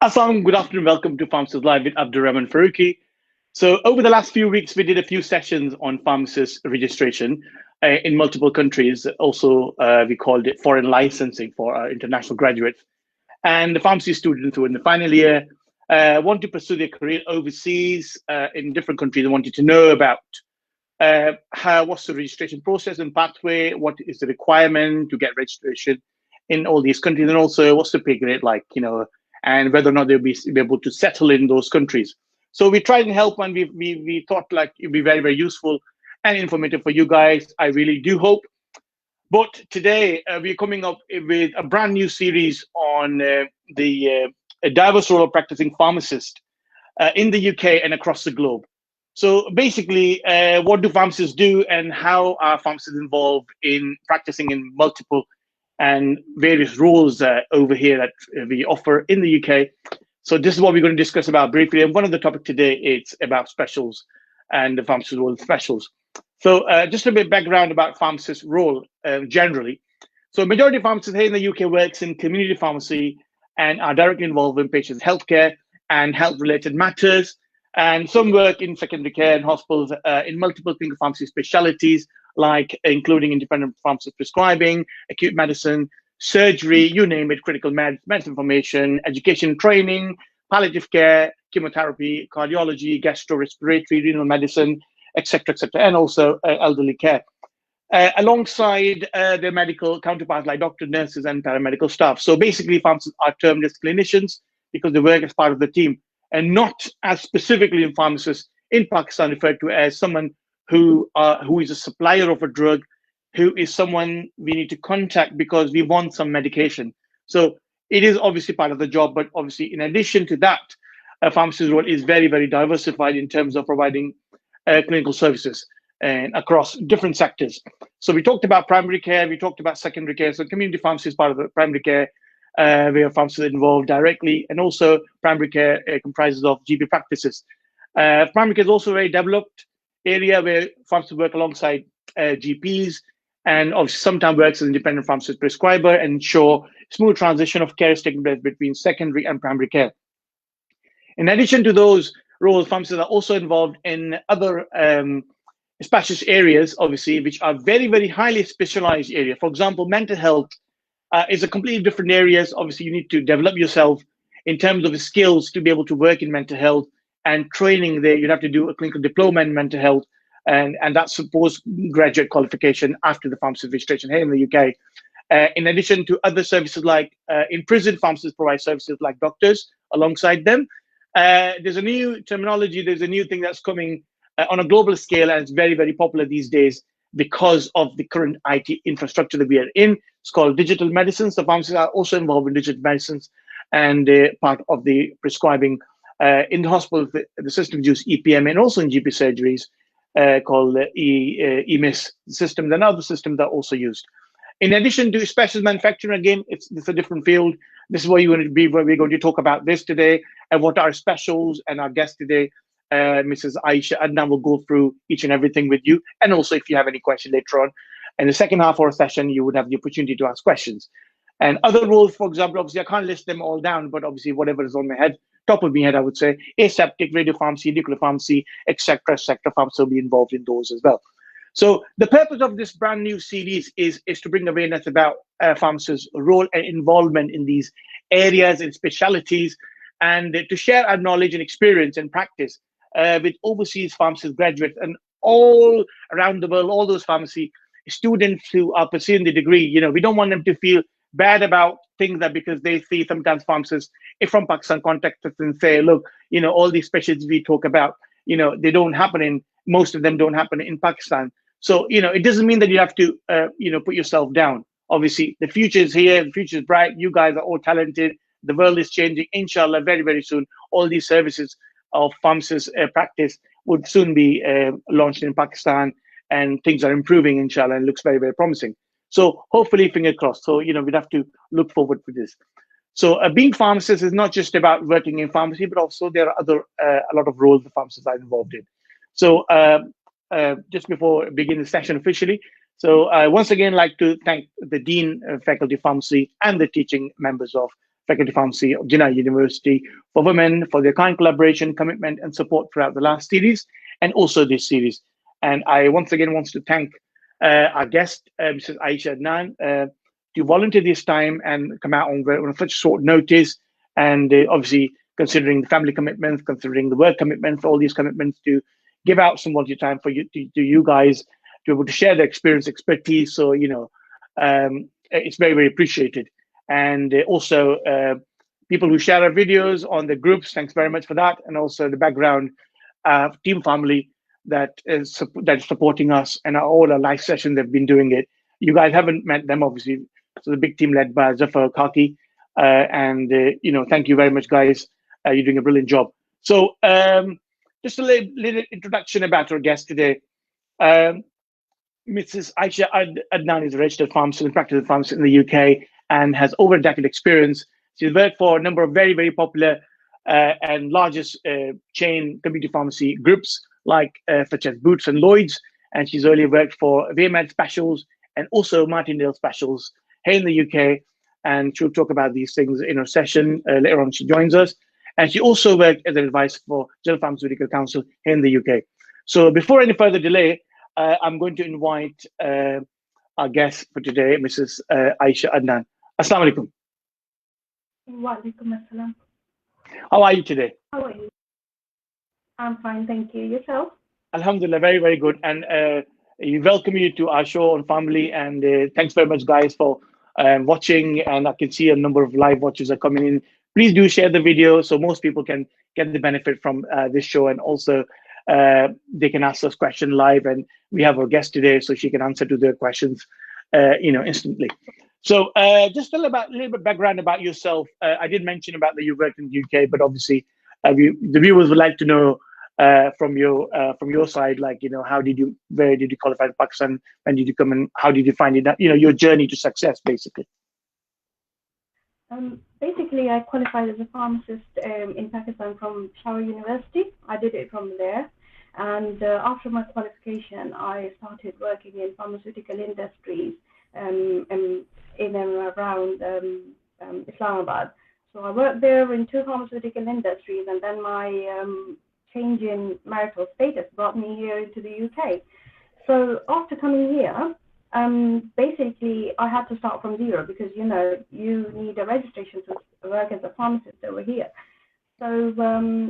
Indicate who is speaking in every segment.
Speaker 1: Assalamu, good afternoon. Welcome to Pharmacists Live with Abdurrahman Faruqi. So over the last few weeks, we did a few sessions on pharmacist registration in multiple countries. Also, we called it foreign licensing for our international graduates. And the pharmacy students who are in the final year want to pursue their career overseas in different countries and wanted to know about what's the registration process and pathway, what is the requirement to get registration in all these countries, and also what's the pay grade like, and whether or not they'll be able to settle in those countries. So we tried and help, and we thought like it'd be very, very useful and informative for you guys. I really do hope. But today we're coming up with a brand new series on the diverse role of practicing pharmacist in the UK and across the globe. So basically, what do pharmacists do, and how are pharmacists involved in practicing in multiple and various roles over here that we offer in the UK. So this is what we're going to discuss about briefly. And one of the topics today is about specials and the pharmacist role in specials. So just a bit of background about pharmacist role generally. So majority of pharmacists here in the UK works in community pharmacy and are directly involved in patients' healthcare and health-related matters. And some work in secondary care and hospitals in multiple clinical pharmacy specialties, like including independent pharmacist prescribing, acute medicine, surgery, you name it, critical medicine information, education training, palliative care, chemotherapy, cardiology, gastro-respiratory, renal medicine, etc., and also elderly care. Alongside their medical counterparts like doctors, nurses, and paramedical staff. So basically, pharmacists are termed as clinicians because they work as part of the team, and not as specifically in pharmacists in Pakistan referred to as someone who is a supplier of a drug, who is someone we need to contact because we want some medication. So it is obviously part of the job, but obviously in addition to that, a pharmacist's role is very, very diversified in terms of providing clinical services and across different sectors. So we talked about primary care, we talked about secondary care. So community pharmacy is part of the primary care, where pharmacists are involved directly, and also primary care comprises of GP practices. Primary care is also a very developed area where pharmacists work alongside GPs, and obviously sometimes works as an independent pharmacist prescriber and ensure smooth transition of care is taking place between secondary and primary care. In addition to those roles, pharmacists are also involved in other specialist areas, obviously, which are very, very highly specialized areas. For example, mental health is a completely different areas. Obviously, you need to develop yourself in terms of the skills to be able to work in mental health, and training there. You'd have to do a clinical diploma in mental health, and that's a postgraduate qualification after the pharmacist registration here in the UK. In addition to other services like in prison, pharmacists provide services like doctors alongside them. There's a new terminology, there's a new thing that's coming on a global scale, and it's very, very popular these days because of the current IT infrastructure that we are in. It's called digital medicines. The pharmacists are also involved in digital medicines, and part of the prescribing in the hospital. The systems use EPM, and also in GP surgeries called EMIS systems, and other systems are also used. In addition to specialist manufacturing, again, it's a different field. This is where you're going to be, where we're going to talk about this today, and what our specials and our guest today, Mrs. Aisha Adnan, will go through each and everything with you. And also, if you have any question later on, in the second half of our session, you would have the opportunity to ask questions. And other roles, for example, obviously, I can't list them all down, but obviously, whatever is on my head, top of my head, I would say, aseptic, radiopharmacy, nuclear pharmacy, etc., pharmacists will be involved in those as well. So the purpose of this brand new series is to bring awareness about pharmacists' role and involvement in these areas and specialities, and to share our knowledge and experience and practice with overseas pharmacist graduates and all around the world, all those pharmacy students who are pursuing the degree. We don't want them to feel bad about things, that because they see sometimes pharmacists from Pakistan contact us and say, look, all these specialties we talk about, they don't happen in, most of them don't happen in Pakistan. So, it doesn't mean that you have to, put yourself down. Obviously, the future is here, the future is bright. You guys are all talented. The world is changing. Inshallah, very, very soon, all these services of pharmacist practice would soon be launched in Pakistan, and things are improving, inshallah, and looks very, very promising. So hopefully, finger crossed. So, we'd have to look forward to this. So being pharmacist is not just about working in pharmacy, but also there are a lot of roles the pharmacists are involved in. So just before beginning the session officially, so I once again like to thank the Dean Faculty of Pharmacy and the teaching members of Faculty of Pharmacy of Jinnah University, for women, for their kind collaboration, commitment, and support throughout the last series and also this series. And I once again want to thank our guest, Mrs. Aisha Adnan, to volunteer this time and come out on such short notice. And obviously, considering the family commitments, considering the work commitments, all these commitments, to give out some volunteer time for you to you guys to be able to share their experience, expertise. So it's very, very appreciated. And also people who share our videos on the groups, thanks very much for that. And also the background team family that is supporting us, and all our live sessions they've been doing it. You guys haven't met them, obviously. So the big team led by Zafar Kaki, and thank you very much, guys. You're doing a brilliant job. So just a little introduction about our guest today. Mrs. Aisha Adnan is a registered pharmacist and practices pharmacist in the UK and has over a decade experience. She's worked for a number of very, very popular and largest chain community pharmacy groups like such as Boots and Lloyd's, and she's earlier worked for VMed Specials and also Martindale Specials here in the UK, and she'll talk about these things in her session later on. She joins us, and she also worked as an advisor for General Pharmaceutical Council here in the UK. So before any further delay, I'm going to invite our guest for today, Mrs. Aisha Adnan. Assalamu alaikum.
Speaker 2: Wa alaikum assalam.
Speaker 1: How are you today?
Speaker 2: How are you? I'm fine, thank you. Yourself?
Speaker 1: Alhamdulillah, very, very good. And we welcome you to our show on family. And thanks very much, guys, for watching. And I can see a number of live watchers are coming in. Please do share the video so most people can get the benefit from this show. And also, they can ask us questions live. And we have our guest today, so she can answer to their questions, instantly. So just a little bit background about yourself. I did mention about that you worked in the UK, but obviously, the viewers would like to know from your side, like, where did you qualify in Pakistan? When did you come, and how did you find it? Your journey to success, basically.
Speaker 2: Basically, I qualified as a pharmacist in Pakistan from Peshawar University. I did it from there. And after my qualification, I started working in pharmaceutical industries in and around Islamabad. So I worked there in 2 pharmaceutical industries, and then my change in marital status brought me here into the UK. So after coming here, basically I had to start from zero because you need a registration to work as a pharmacist over here. So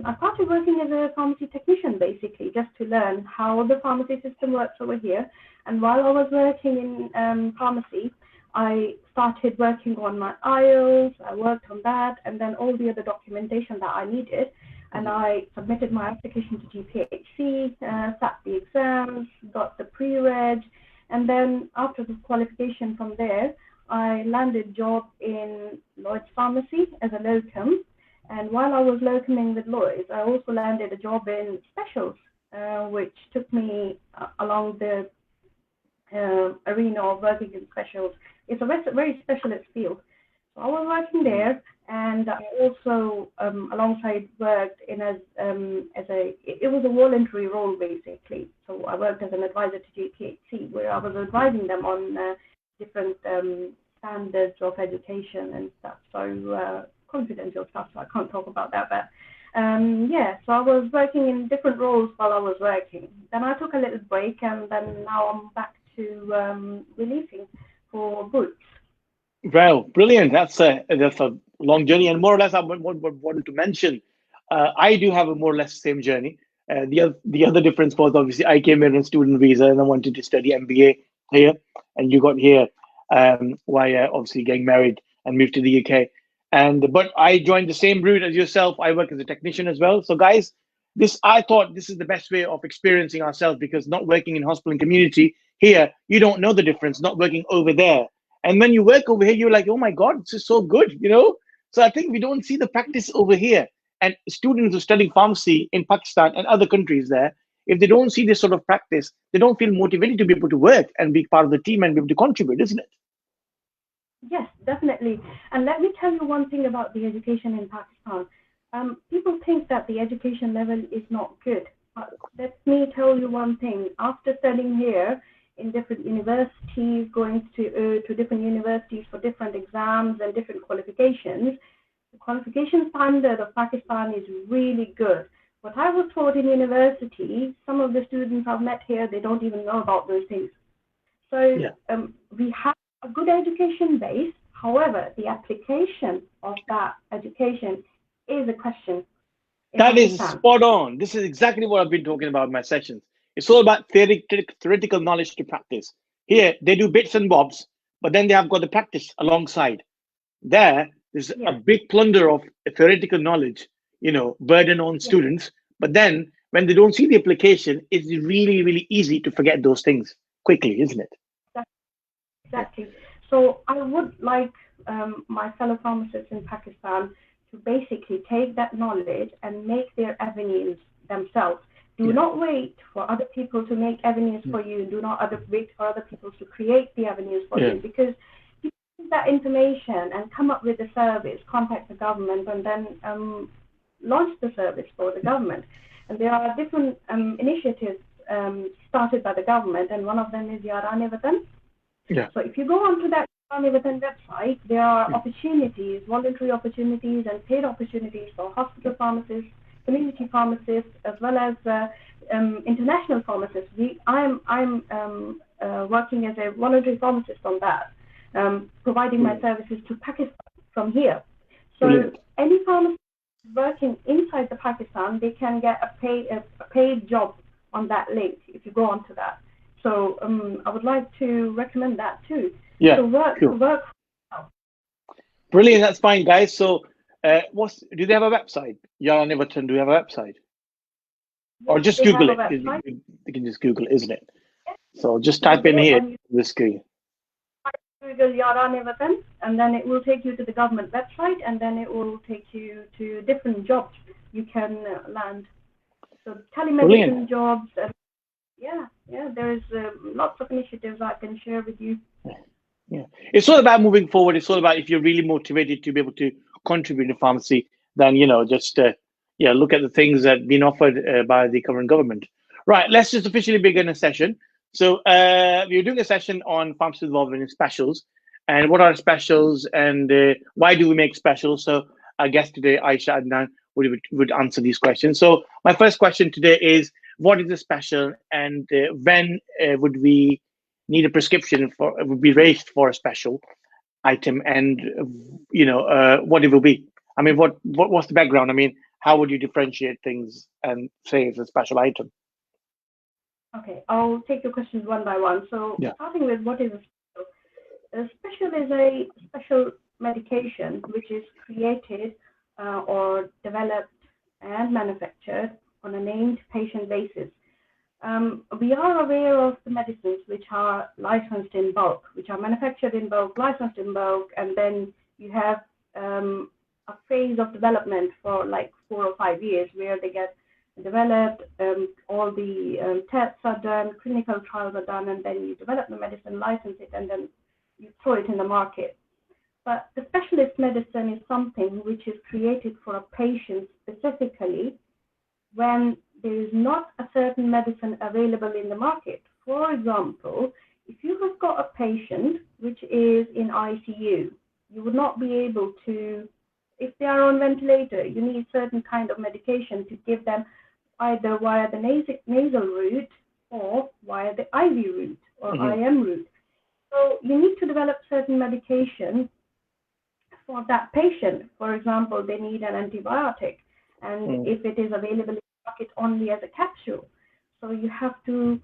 Speaker 2: I started working as a pharmacy technician, basically just to learn how the pharmacy system works over here. And while I was working in pharmacy, I started working on my IELTS. I worked on that, and then all the other documentation that I needed. And I submitted my application to GPHC, sat the exams, got the pre-reg, and then after the qualification from there, I landed a job in Lloyd's Pharmacy as a locum. And while I was locuming with Lloyd's, I also landed a job in Specials, which took me along the arena of working in Specials. It's a very specialist field. So I was working there, and I also alongside worked in it was a voluntary role, basically. So I worked as an advisor to GPHC, where I was advising them on different standards of education and stuff. So confidential stuff, so I can't talk about that. But so I was working in different roles while I was working. Then I took a little break, and then now I'm back to releasing for Boots.
Speaker 1: Well, brilliant. That's a long journey, and more or less I wanted to mention. I do have a more or less same journey. The other difference was obviously I came here on student visa and I wanted to study MBA here, and you got here while obviously getting married and moved to the UK. But I joined the same route as yourself. I work as a technician as well. So guys, I thought this is the best way of experiencing ourselves, because not working in hospital and community here, you don't know the difference. Not working over there. And when you work over here, you're like, oh my God, this is so good, So I think we don't see the practice over here. And students who study pharmacy in Pakistan and other countries there, if they don't see this sort of practice, they don't feel motivated to be able to work and be part of the team and be able to contribute, isn't it?
Speaker 2: Yes, definitely. And let me tell you one thing about the education in Pakistan. People think that the education level is not good. But let me tell you one thing. After studying here, in different universities, going to different universities for different exams and different qualifications, The qualification standard of Pakistan is really good. What I was taught in university, some of the students I've met here, they don't even know about those things. So we have a good education base. However, the application of that education is a question.
Speaker 1: That is spot on. This is exactly what I've been talking about in my sessions. It's all about theoretical knowledge to practice. Here, they do bits and bobs, but then they have got the practice alongside. There's a big plunder of theoretical knowledge, burden on students. But then when they don't see the application, it's really, really easy to forget those things quickly, isn't it?
Speaker 2: Exactly. So I would like my fellow pharmacists in Pakistan to basically take that knowledge and make their avenues themselves. Do not wait for other people to make avenues for you. Do not wait for other people to create the avenues for you, because you use that information and come up with a service, contact the government, and then launch the service for the government. And there are different initiatives started by the government, and one of them is Yarane Vatan. So if you go onto that Yarane Vatan website, there are opportunities, voluntary opportunities and paid opportunities for hospital pharmacists, community pharmacists, as well as international pharmacists. I'm working as a voluntary pharmacist on that, providing my services to Pakistan from here. So any pharmacist working inside the Pakistan, they can get a paid job on that link if you go onto that. So I would like to recommend that too. So work.
Speaker 1: Brilliant. That's fine, guys. So do they have a website? Yarane Vatan, do you have a website? Or just Google it. You can just Google it, isn't it? So just type in here on the screen.
Speaker 2: Google Yarane Vatan, and then it will take you to the government website, and then it will take you to different jobs you can land. So telemedicine jobs. There's lots of initiatives I can share with you.
Speaker 1: Yeah, it's all about moving forward. It's all about, if you're really motivated to be able to contribute to pharmacy, then just look at the things that have been offered by the current government. Right, let's just officially begin a session. So we're doing a session on pharmacy involvement in specials, and what are specials, and why do we make specials? So our guest today, Aisha Adnan, would answer these questions. So my first question today is, what is a special, and when would we need a prescription would be raised for a special item, and what it will be? I mean, what's the background? I mean, how would you differentiate things and say it's a special item?
Speaker 2: Okay, I'll take your questions one by one. So starting with, what is a special? A special is a special medication which is created or developed and manufactured on a named patient basis. We are aware of the medicines which are licensed in bulk, which are manufactured in bulk, licensed in bulk, and then you have a phase of development for like 4 or 5 years where they get developed, all the tests are done, clinical trials are done, and then you develop the medicine, license it, and then you throw it in the market. But the specialist medicine is something which is created for a patient specifically when there is not a certain medicine available in the market. For example, if you have got a patient which is in ICU, you would not be able to, if they are on ventilator, you need certain kind of medication to give them either via the nasal route or via the IV route or IM route. So you need to develop certain medication for that patient. For example, they need an antibiotic, and if it is available in the market only as a capsule. So you have to,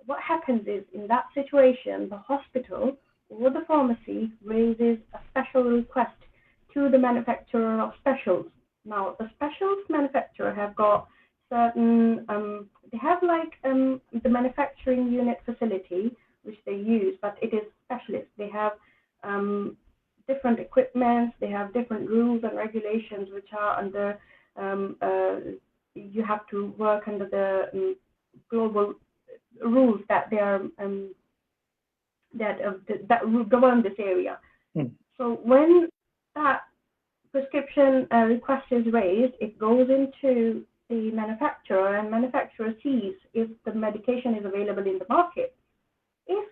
Speaker 2: what happens is, in that situation, the hospital or the pharmacy raises a special request to the manufacturer of specials. Now, the specials manufacturer have got certain, they have like the manufacturing unit facility which they use, but it is specialist. They have different equipment, they have different rules and regulations which are under, you have to work under the global rules that they are, that govern this area. So when that prescription request is raised, it goes into the manufacturer, and manufacturer sees if the medication is available in the market. If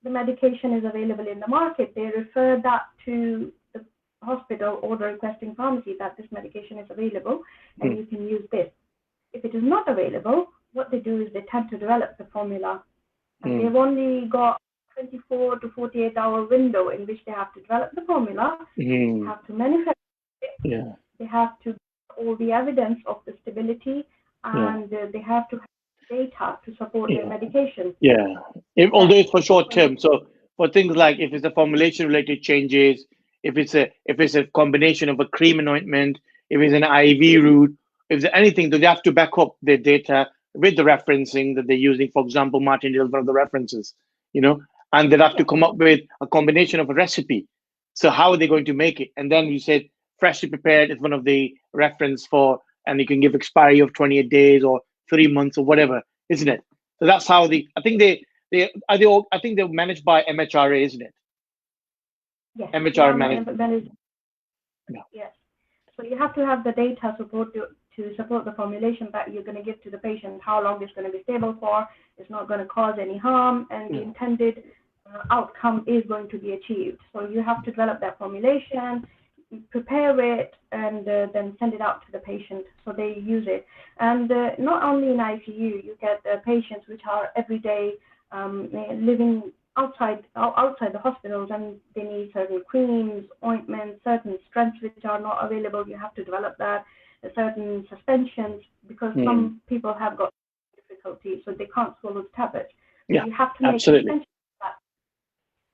Speaker 2: the medication is available in the market, they refer that to the hospital or the requesting pharmacy that this medication is available and you can use this. If it is not available, what they do is they tend to develop the formula, and they've only got 24 to 48-hour window in which they have to develop the formula, have to manufacture it, they have to all the evidence of the stability, and they have to have data to support their medication.
Speaker 1: Although it's for short term, so for things like if it's a formulation related changes, if it's a combination of a cream and ointment, if it's an IV route, if there's anything, they have to back up their data with the referencing that they're using. For example, Martin is one of the references, and they'll have to come up with a combination of a recipe. So how are they going to make it? And then you said freshly prepared is one of the reference for, and you can give expiry of 28 days or 3 months or whatever, isn't it? So that's how I think I think they're managed by MHRA, isn't it?
Speaker 2: Yes.
Speaker 1: MHRA management.
Speaker 2: Yes. So you have to have the data support to support the formulation that you're going to give to the patient, how long it's going to be stable for, it's not going to cause any harm, and the intended outcome is going to be achieved. So you have to develop that formulation, prepare it, and then send it out to the patient so they use it. And not only in ICU, you get patients which are everyday living outside the hospitals, and they need certain creams, ointments, certain strengths which are not available. You have to develop that, certain suspensions, because some people have got difficulty, so they can't swallow the tablets. So you have to make suspensions of that.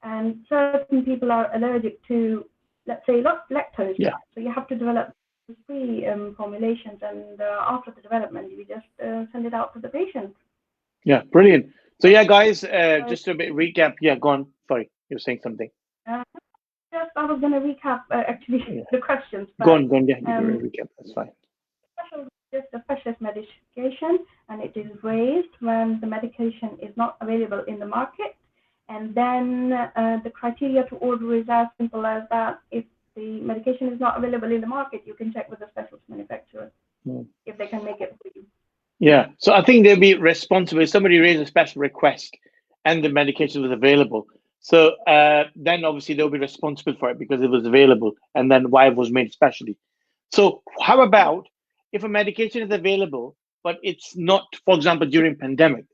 Speaker 2: And certain people are allergic to, let's say, lactose. So you have to develop free formulations, and after the development, you just send it out to the patient.
Speaker 1: Yeah, brilliant. So guys, just a bit recap. Go on. Sorry, you're saying something.
Speaker 2: I was going to recap actually the questions. But,
Speaker 1: go on. Yeah, you can recap. That's fine.
Speaker 2: Just a specialist medication, and it is raised when the medication is not available in the market. And then the criteria to order is as simple as that. If the medication is not available in the market, you can check with the specialist manufacturer if they can make it for you.
Speaker 1: Yeah, so I think they'll be responsible. If somebody raised a special request and the medication was available, so then obviously they'll be responsible for it because it was available, and then why it was made specially. So how about if a medication is available, but it's not, for example, during pandemic,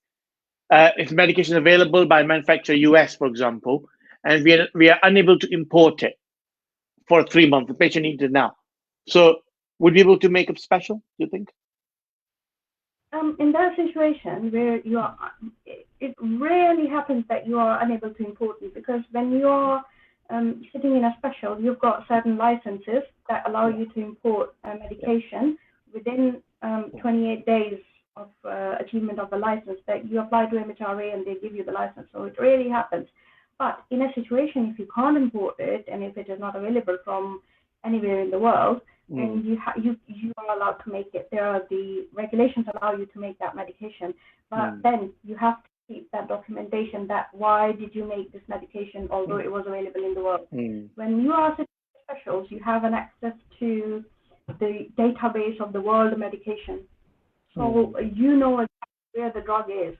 Speaker 1: if medication is available by manufacturer US, for example, and we are unable to import it for 3 months, the patient needs it now. So would we be able to make it special, do you think?
Speaker 2: In that situation where you are, it rarely happens that you are unable to import it, because when you are sitting in a special, you've got certain licenses that allow you to import medication within 28 days of achievement of the license, that you apply to MHRA and they give you the license. So it rarely happens. But in a situation, if you can't import it and if it is not available from anywhere in the world, then you are allowed to make it. There are the regulations allow you to make that medication, but then you have to keep that documentation that why did you make this medication although it was available in the world. When you are sitting in specials, you have an access to the database of the world medication, so you know exactly where the drug is,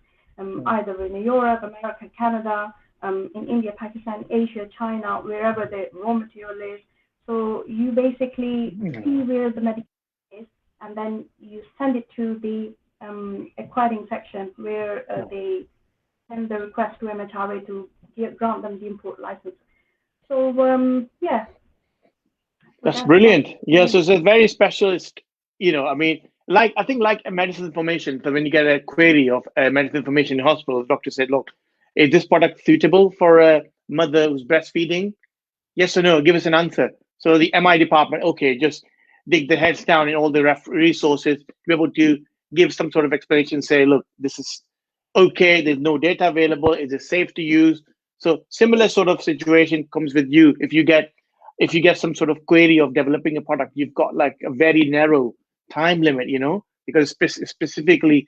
Speaker 2: either in Europe, America, Canada, in India, Pakistan, Asia, China, wherever the raw material is. So you basically see where the medication is, and then you send it to the acquiring section where they send the request to MHRA to grant them the import license. So
Speaker 1: that's brilliant. So it's a very specialist, I mean, I think like a medicine information. So when you get a query of medicine information in hospital, the doctor said, look, is this product suitable for a mother who's breastfeeding? Yes or no, give us an answer. So the MI department, okay, just dig their heads down in all the resources to be able to give some sort of explanation, say, look, this is okay, there's no data available, is it safe to use? So similar sort of situation comes with you. If you get some sort of query of developing a product, you've got like a very narrow time limit, because specifically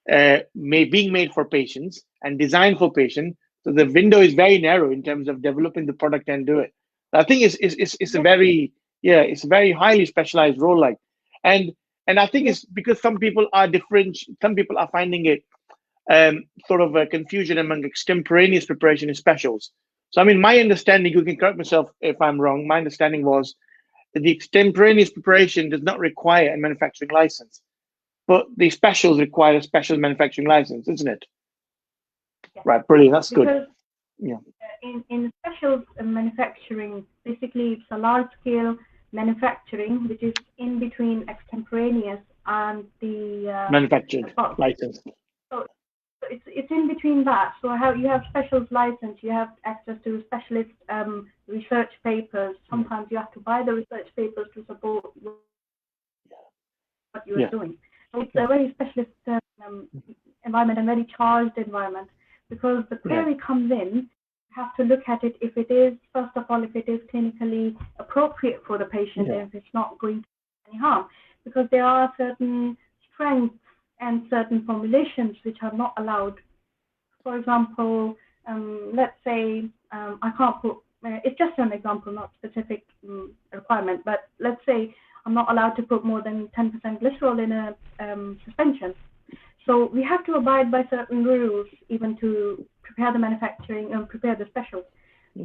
Speaker 1: being made for patients and designed for patients. So the window is very narrow in terms of developing the product and do it. I think it's a very highly specialized role, and I think it's because some people are different. Some people are finding it sort of a confusion among extemporaneous preparation and specials. So I mean, my understanding, you can correct myself if I'm wrong, my understanding was that the extemporaneous preparation does not require a manufacturing license, but the specials require a special manufacturing license, isn't it?
Speaker 2: Yeah.
Speaker 1: Right, brilliant. That's
Speaker 2: because,
Speaker 1: good. Yeah.
Speaker 2: In special manufacturing, basically it's a large scale manufacturing which is in between extemporaneous and the
Speaker 1: Manufactured license.
Speaker 2: So it's in between that. So you have specials license, you have access to specialist research papers. Sometimes you have to buy the research papers to support what you are doing. So it's a very specialist environment, and very charged environment, because the query comes in. You have to look at it if it is, first of all, if it is clinically appropriate for the patient, and if it's not going to do any harm, because there are certain strengths and certain formulations which are not allowed. For example, let's say I can't put, it's just an example, not specific requirement, but let's say I'm not allowed to put more than 10% glycerol in a suspension. So we have to abide by certain rules even to prepare the manufacturing and prepare the specials.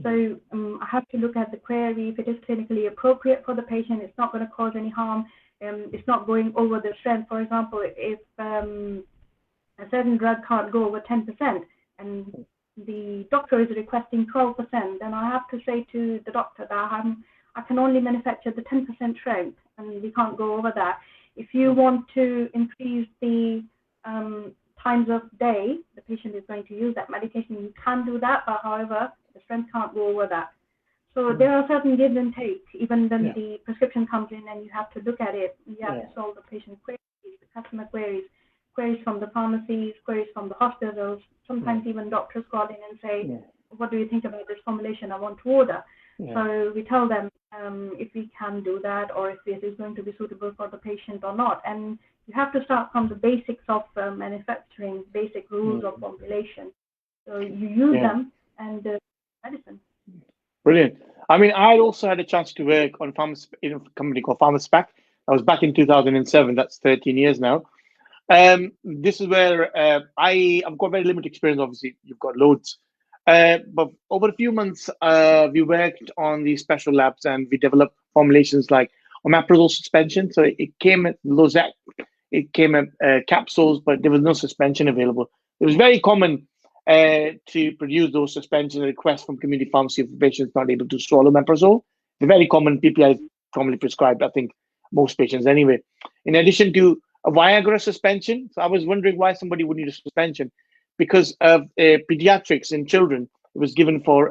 Speaker 2: So I have to look at the query. If it is clinically appropriate for the patient, it's not going to cause any harm. It's not going over the strength. For example, if a certain drug can't go over 10% and the doctor is requesting 12%, then I have to say to the doctor that I can only manufacture the 10% strength and we can't go over that. If you want to increase the times of day the patient is going to use that medication, you can do that, but however, the strength can't go over that. So there are certain give and take, even when the prescription comes in and you have to look at it. You have to solve the patient queries, the customer queries from the pharmacies, queries from the hospitals. Sometimes even doctors call in and say, what do you think about this formulation? I want to order. So we tell them if we can do that, or if this is going to be suitable for the patient or not. And you have to start from the basics of manufacturing, basic rules of formulation. So you use them and medicine.
Speaker 1: Brilliant. I mean, I also had a chance to work on in a company called Pharmacists. That was back in 2007. That's 13 years now. This is where I've got very limited experience. Obviously, you've got loads. But over a few months, we worked on these special labs and we developed formulations like omeprazole suspension. So it came at Lozec, it came at capsules, but there was no suspension available. It was very common to produce those suspensions at request from community pharmacy for patients not able to swallow omeprazole. The very common PPI commonly prescribed, I think, most patients anyway. In addition to a Viagra suspension, so I was wondering why somebody would need a suspension. Because of pediatrics in children, it was given for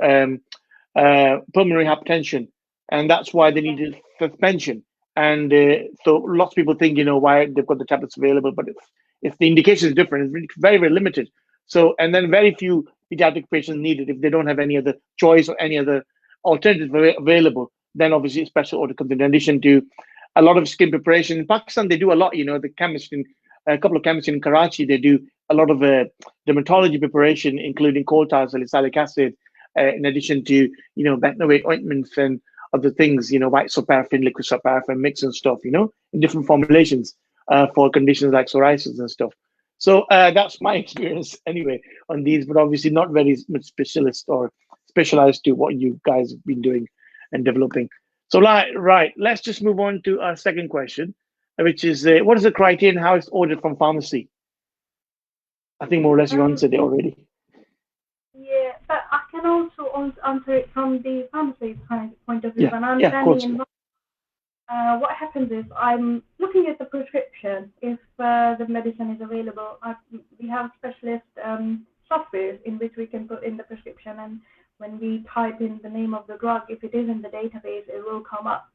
Speaker 1: pulmonary hypertension, and that's why they needed suspension. And so lots of people think, why they've got the tablets available, but if the indication is different, it's very, very limited. So, and then very few pediatric patients need it if they don't have any other choice or any other alternative available. Then obviously a special order comes in addition to a lot of skin preparation. In Pakistan, they do a lot, the chemist a couple of chemists in Karachi, they do a lot of dermatology preparation, including coal tar salicylic acid, in addition to, bentonite ointments and other things, white soparaffin, liquid soparaffin mix and stuff, in different formulations for conditions like psoriasis and stuff. So that's my experience anyway on these, but obviously not very much specialized to what you guys have been doing and developing. So right, let's just move on to our second question, which is what is the criteria and how it's ordered from pharmacy? I think more or less you answered it already.
Speaker 2: Yeah, but I can also answer it from the pharmacy point of view.
Speaker 1: Yeah,
Speaker 2: and understanding
Speaker 1: what
Speaker 2: happens is I'm looking at the prescription. If the medicine is available, we have specialist software in which we can put in the prescription, and when we type in the name of the drug, if it is in the database, it will come up.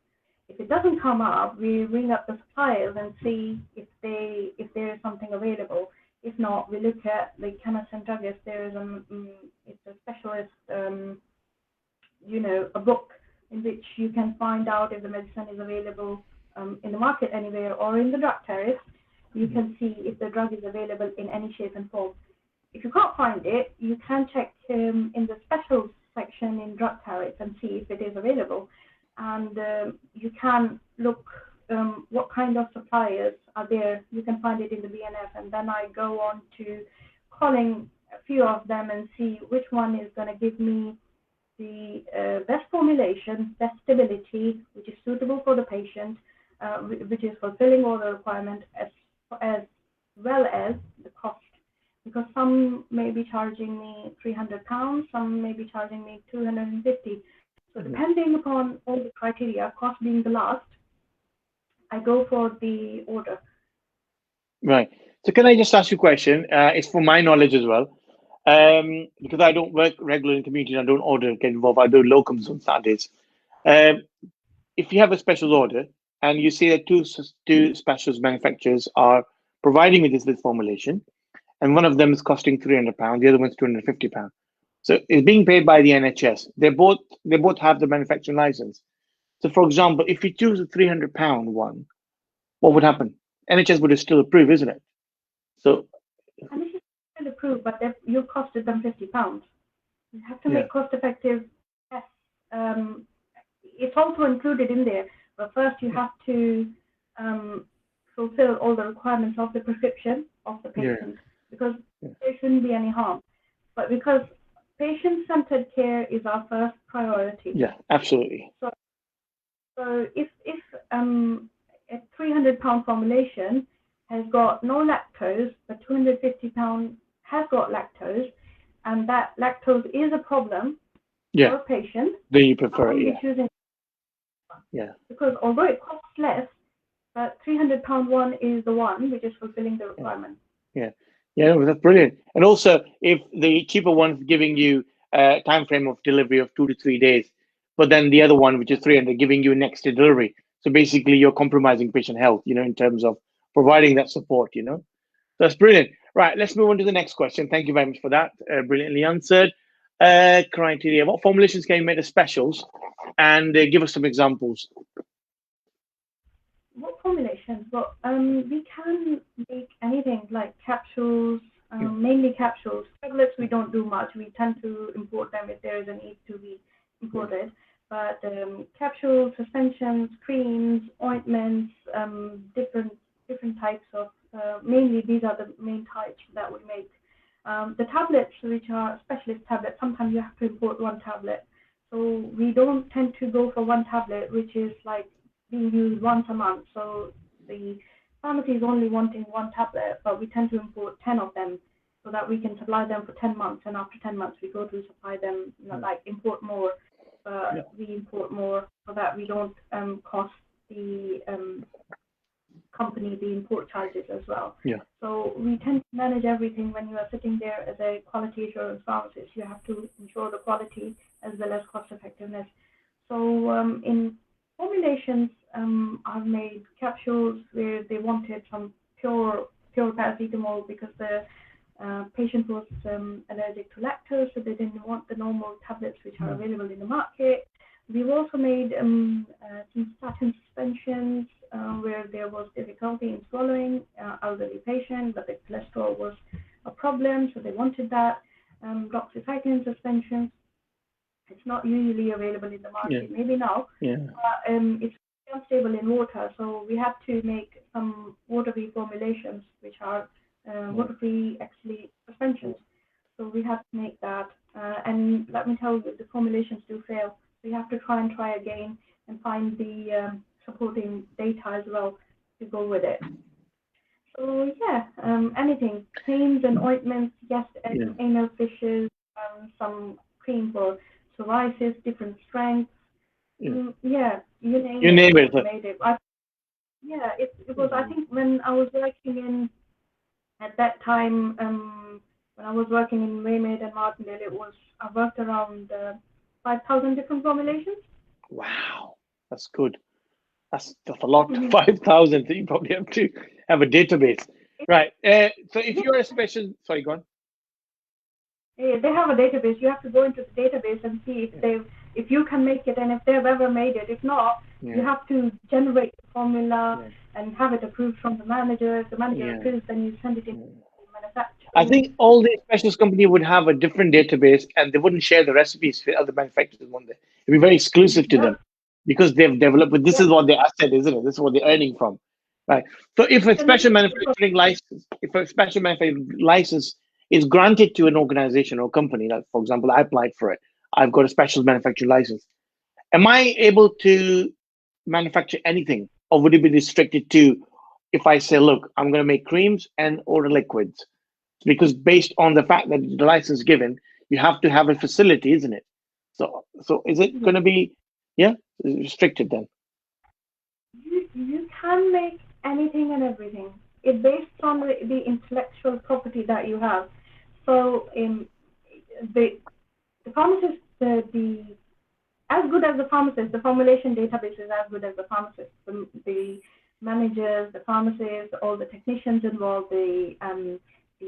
Speaker 2: If it doesn't come up, we ring up the suppliers and see if there is something available. If not, we look at the chemist and druggist. There is it's a specialist, a book in which you can find out if the medicine is available in the market anywhere or in the drug tariff. You can see if the drug is available in any shape and form. If you can't find it, you can check in the specials section in drug tariff and see if it is available. And you can look what kind of suppliers are there. You can find it in the BNF, and then I go on to calling a few of them and see which one is going to give me the best formulation, best stability, which is suitable for the patient, which is fulfilling all the requirements, as well as the cost. Because some may be charging me £300, some may be charging me 250. So depending upon all the criteria, cost being the last, I go for the order.
Speaker 1: Right. So can I just ask you a question? It's for my knowledge as well. Because I don't work regularly in community, I don't order, get involved. I do locums on Saturdays. If you have a special order and you see that two specials manufacturers are providing me this formulation, and one of them is costing £300, the other one's £250. So it's being paid by the NHS. They both have the manufacturing license. So, for example, if you choose a £300 one, what would happen? NHS would still approve, isn't it? So,
Speaker 2: and this is still approved, but you costed them £50. You have to make cost-effective. Yes, it's also included in there. But first, you have to fulfill all the requirements of the prescription of the patient, because there shouldn't be any harm. But because patient-centered care is our first priority.
Speaker 1: Yeah, absolutely.
Speaker 2: So if a £300 formulation has got no lactose, but £250 has got lactose, and that lactose is a problem for a patient,
Speaker 1: then you prefer
Speaker 2: it. Yeah. Because although it costs less, but £300 one is the one which is fulfilling the requirement.
Speaker 1: Yeah, that's brilliant. And also, if the cheaper one's giving you a time frame of delivery of 2 to 3 days, but then the other one, which is 300, giving you next day delivery. So basically, you're compromising patient health, in terms of providing that support. That's brilliant. Right, let's move on to the next question. Thank you very much for that. Brilliantly answered. Criteria. What formulations can you make as specials? And give us some examples.
Speaker 2: What formulations? Well, we can make anything like capsules, mainly capsules. Tablets we don't do much. We tend to import them if there is a need to be imported. But capsules, suspensions, creams, ointments, different types of. Mainly, these are the main types that we make. The tablets, which are specialist tablets, sometimes you have to import one tablet. So we don't tend to go for one tablet, which is like being used once a month. So the pharmacy is only wanting one tablet, but we tend to import 10 of them so that we can supply them for 10 months. And after 10 months, we go to supply them, like import more. We import more so that we don't cost the company the import charges as well. So we tend to manage everything. When you are sitting there as a quality assurance pharmacist, you have to ensure the quality as well as cost effectiveness. So in formulations, I've made capsules where they wanted some pure paracetamol because the patient was allergic to lactose, so they didn't want the normal tablets which are available in the market. We've also made some statin suspensions where there was difficulty in swallowing, elderly patient, but the cholesterol was a problem, so they wanted that. Doxycycline suspensions, it's not usually available in the market, maybe now. It's unstable in water, so we have to make some water-free formulations, which are water-free actually suspensions. So we have to make that, and let me tell you, the formulations do fail. So you have to try again and find the supporting data as well to go with it. So anything, creams and ointments, anal fishes, some cream for psoriasis, different strengths. You name it. Made it. It was. I think when I was working in at that time, when I was working in Waymade and Martindale, I worked around 5,000 different formulations.
Speaker 1: Wow, that's good. That's a lot. 5,000. So you probably have to have a database, right? So if you're a special, sorry, go on.
Speaker 2: They have a database. You have to go into the database and see if you can make it and if they've ever made it. If not, you have to generate the formula and have it approved from the manager. If the manager approves, then you send it in to the manufacturer.
Speaker 1: I think all the specialist company would have a different database and they wouldn't share the recipes with other manufacturers, won't they? It'd be very exclusive to them because they've developed, but this is what their asset, isn't it? This is what they're earning from, right? So if a special manufacturing license is granted to an organization or company, like for example, I applied for it, I've got a special manufacturer license. Am I able to manufacture anything, or would it be restricted to if I say, look, I'm going to make creams and or liquids? Because based on the fact that the license is given, you have to have a facility, isn't it? So is it going to be, yeah, restricted then?
Speaker 2: You can make anything and everything. It's based on the intellectual property that you have. So the pharmacist, the as good as the pharmacist, the formulation database is as good as the pharmacist. The managers, the pharmacists, all the technicians involved, the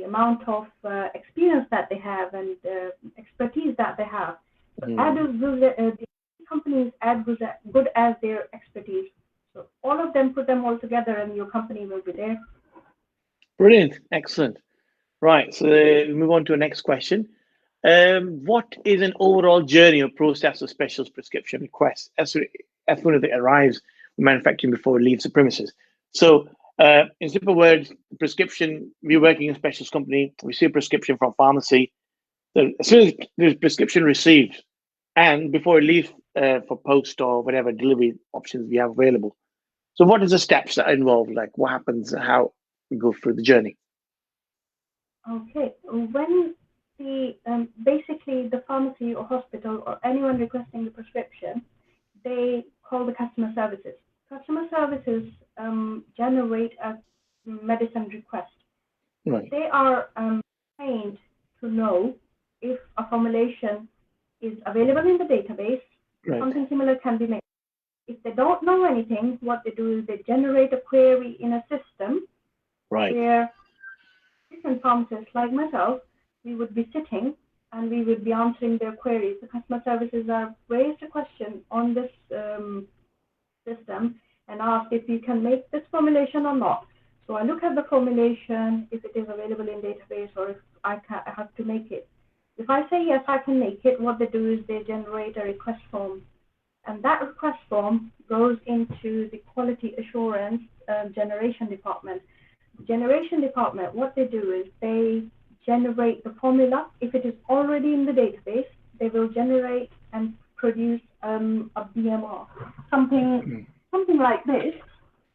Speaker 2: amount of experience that they have and expertise that they have. The companies as good as their expertise. So all of them, put them all together and your company will be there.
Speaker 1: Brilliant. Excellent. Right. So we move on to the next question. What is an overall journey or process of specialist prescription requests as soon as it arrives in manufacturing before it leaves the premises? So in simple words, prescription, we're working in a specialist company, we see a prescription from pharmacy. So as soon as the prescription received and before it leaves for post or whatever delivery options we have available. So what is the steps that are involved? Like what happens, how we go through the journey?
Speaker 2: Okay, when basically the pharmacy or hospital or anyone requesting the prescription, they call the customer services. Customer services generate a medicine request.
Speaker 1: Right.
Speaker 2: They are trained to know if a formulation is available in the database,
Speaker 1: Right.
Speaker 2: something similar can be made. If they don't know anything, what they do is they generate a query in a system,
Speaker 1: Right.
Speaker 2: Where different pharmacists like myself, we would be sitting and we would be answering their queries. The customer services have raised a question on this system and asked if you can make this formulation or not. So I look at the formulation, if it is available in database or if I have to make it. If I say yes, I can make it, what they do is they generate a request form. And that request form goes into the quality assurance generation department. The generation department, what they do is they generate the formula. If it is already in the database, they will generate and produce a BMR, something like this.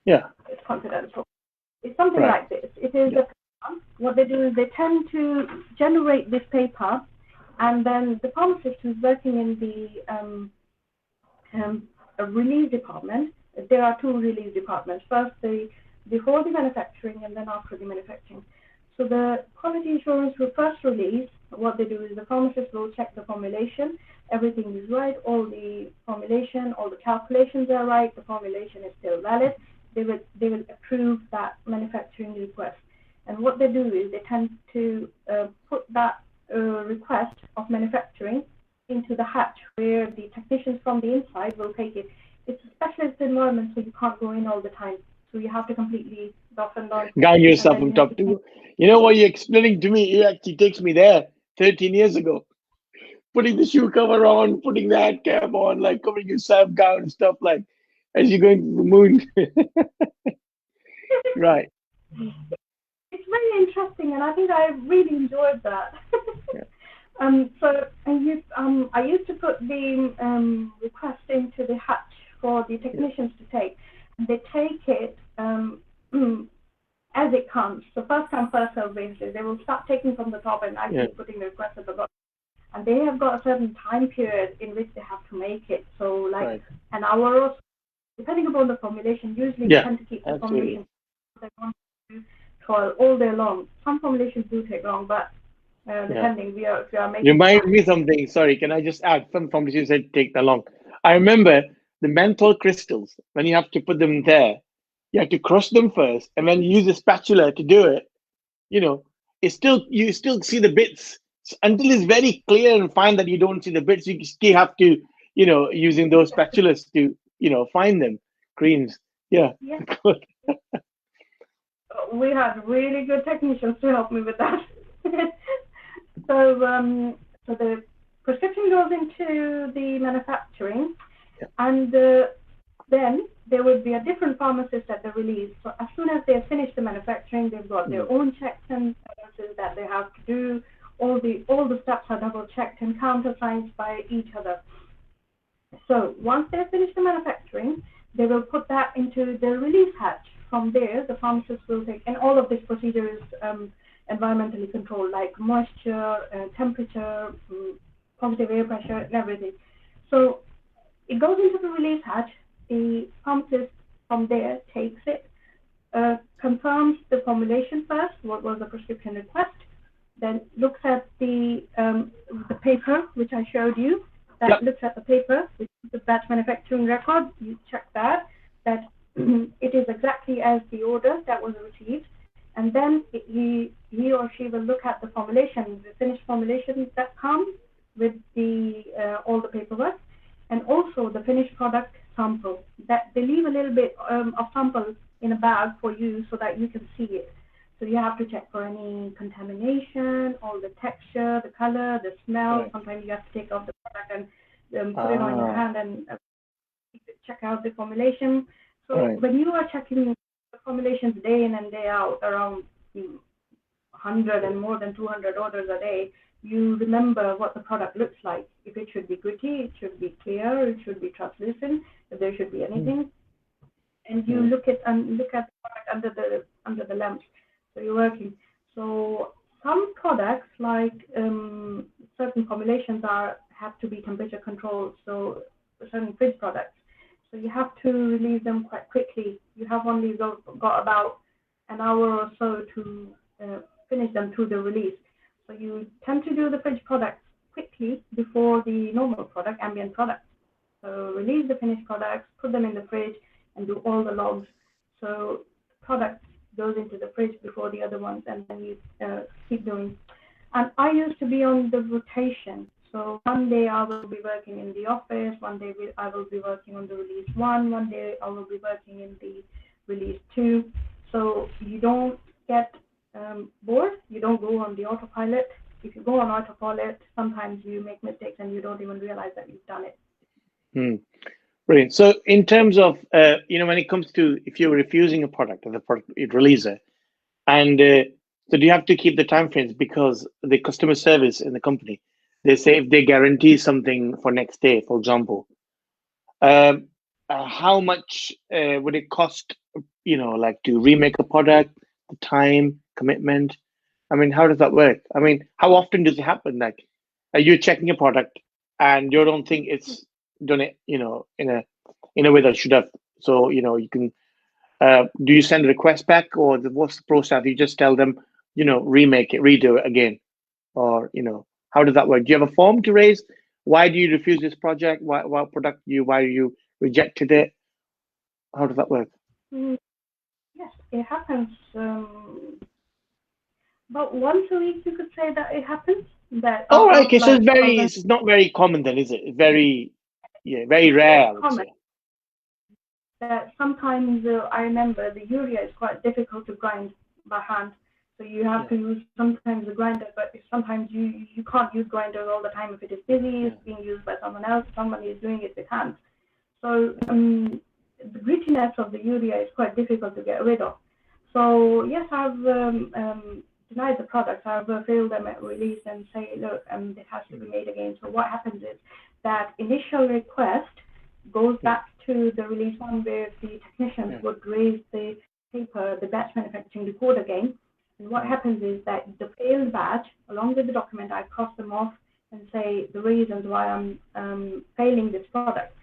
Speaker 1: Yeah.
Speaker 2: It's confidential. It's something like this. It is a paper. What they do is they tend to generate this paper, and then the pharmacist who's working in the release department, there are two release departments. First, before the manufacturing and then after the manufacturing. So the quality assurance will first release, what they do is the pharmacist will check the formulation, everything is right, all the formulation, all the calculations are right, the formulation is still valid, they will approve that manufacturing request. And what they do is they tend to put that request of manufacturing into the hatch where the technicians from the inside will take it. It's a specialist environment, so you can't go in all the time. So you have to completely off and on.
Speaker 1: Gown yourself on top too. You know what you're explaining to me? It actually takes me there 13 years ago. Putting the shoe cover on, putting the hat cap on, like covering yourself, gown and stuff like as you're going to the moon. Right.
Speaker 2: It's very interesting, and I think I really enjoyed that.
Speaker 1: Yeah.
Speaker 2: So I used to put the request into the hatch for the technicians to take. And they take it as it comes. So first come, first serve basis. They will start taking from the top and I keep putting the request at the bottom. And they have got a certain time period in which they have to make it. So like an hour or so, depending upon the formulation. Usually we tend to keep the formulation all day long. Some formulations do take long, but depending, we are making.
Speaker 1: Remind me something. Sorry, can I just add? Some formulations said take that long. I remember the menthol crystals. When you have to put them there, you have to crush them first, and then you use a spatula to do it. You know, you still see the bits until it's very clear and fine that you don't see the bits. You still have to, using those spatulas to, find them. Creams. Yeah. Good.
Speaker 2: We had really good technicians to help me with that. So the prescription goes into the manufacturing, and then there would be a different pharmacist at the release. So as soon as they finish the manufacturing, they've got their own checks and balances that they have to do, all all the steps are double checked and countersigned by each other. So once they finish the manufacturing, they will put that into the release hatch. From there, the pharmacist will take, and all of this procedure is environmentally controlled, like moisture, temperature, positive air pressure, and everything. So it goes into the release hatch. The pharmacist from there takes it, confirms the formulation first, what was the prescription request, then looks at the paper, which I showed you, looks at the paper, which is the batch manufacturing record. You check that it is exactly as the order that was received. And then he or she will look at the formulation, the finished formulation that comes with the all the paperwork, and also the finished product sample. That they leave a little bit of sample in a bag for you so that you can see it. So you have to check for any contamination, all the texture, the color, the smell. Right. Sometimes you have to take off the product and put it on your hand and check out the formulation. So when you are checking the formulations day in and day out, around 100 and more than 200 orders a day, you remember what the product looks like. If it should be gritty, it should be clear, it should be translucent, if there should be anything. And you look at the product under the lamp. So you're working. So some products, like certain formulations, have to be temperature controlled. So certain fridge products. So you have to release them quite quickly. You have only got about an hour or so to finish them through the release. So you tend to do the fridge products quickly before the normal product, ambient products. So release the finished products, put them in the fridge, and do all the logs. So product goes into the fridge before the other ones, and then you keep doing. And I used to be on the rotation. So one day I will be working in the office, one day I will be working on the release 1, one day I will be working in the release 2. So you don't get bored, you don't go on the autopilot. If you go on autopilot, sometimes you make mistakes and you don't even realize that you've done it.
Speaker 1: Brilliant. So in terms of, when it comes to, if you're refusing a product or the product it releases, and so do you have to keep the timeframes, because the customer service in the company, they say if they guarantee something for next day, for example, how much would it cost, like to remake a product, the time, commitment? I mean, how does that work? I mean, how often does it happen? Like, are you checking a product and you don't think it's done it, in a way that it should have? So, you can, do you send a request back, or what's the process? You just tell them, remake it, redo it again, or, how does that work? Do you have a form to raise? Why do you refuse this project? Why you rejected it? How does that work?
Speaker 2: Yes, it happens. About once a week, you could say that it happens. That
Speaker 1: okay. So it's not very common then, is it? It's very rare.
Speaker 2: Common. That sometimes I remember the urea is quite difficult to grind by hand. So you have to use sometimes a grinder, but sometimes you can't use grinders all the time. If it is busy, it's being used by someone else, somebody is doing it with hands. So the grittiness of the urea is quite difficult to get rid of. So yes, I've denied the products. I've failed them at release and say, look, this has to be made again. So what happens is that initial request goes back to the release 1, where the technicians would raise the paper, the batch manufacturing report again. And what happens is that the failed batch, along with the document, I cross them off and say the reasons why I'm failing this product.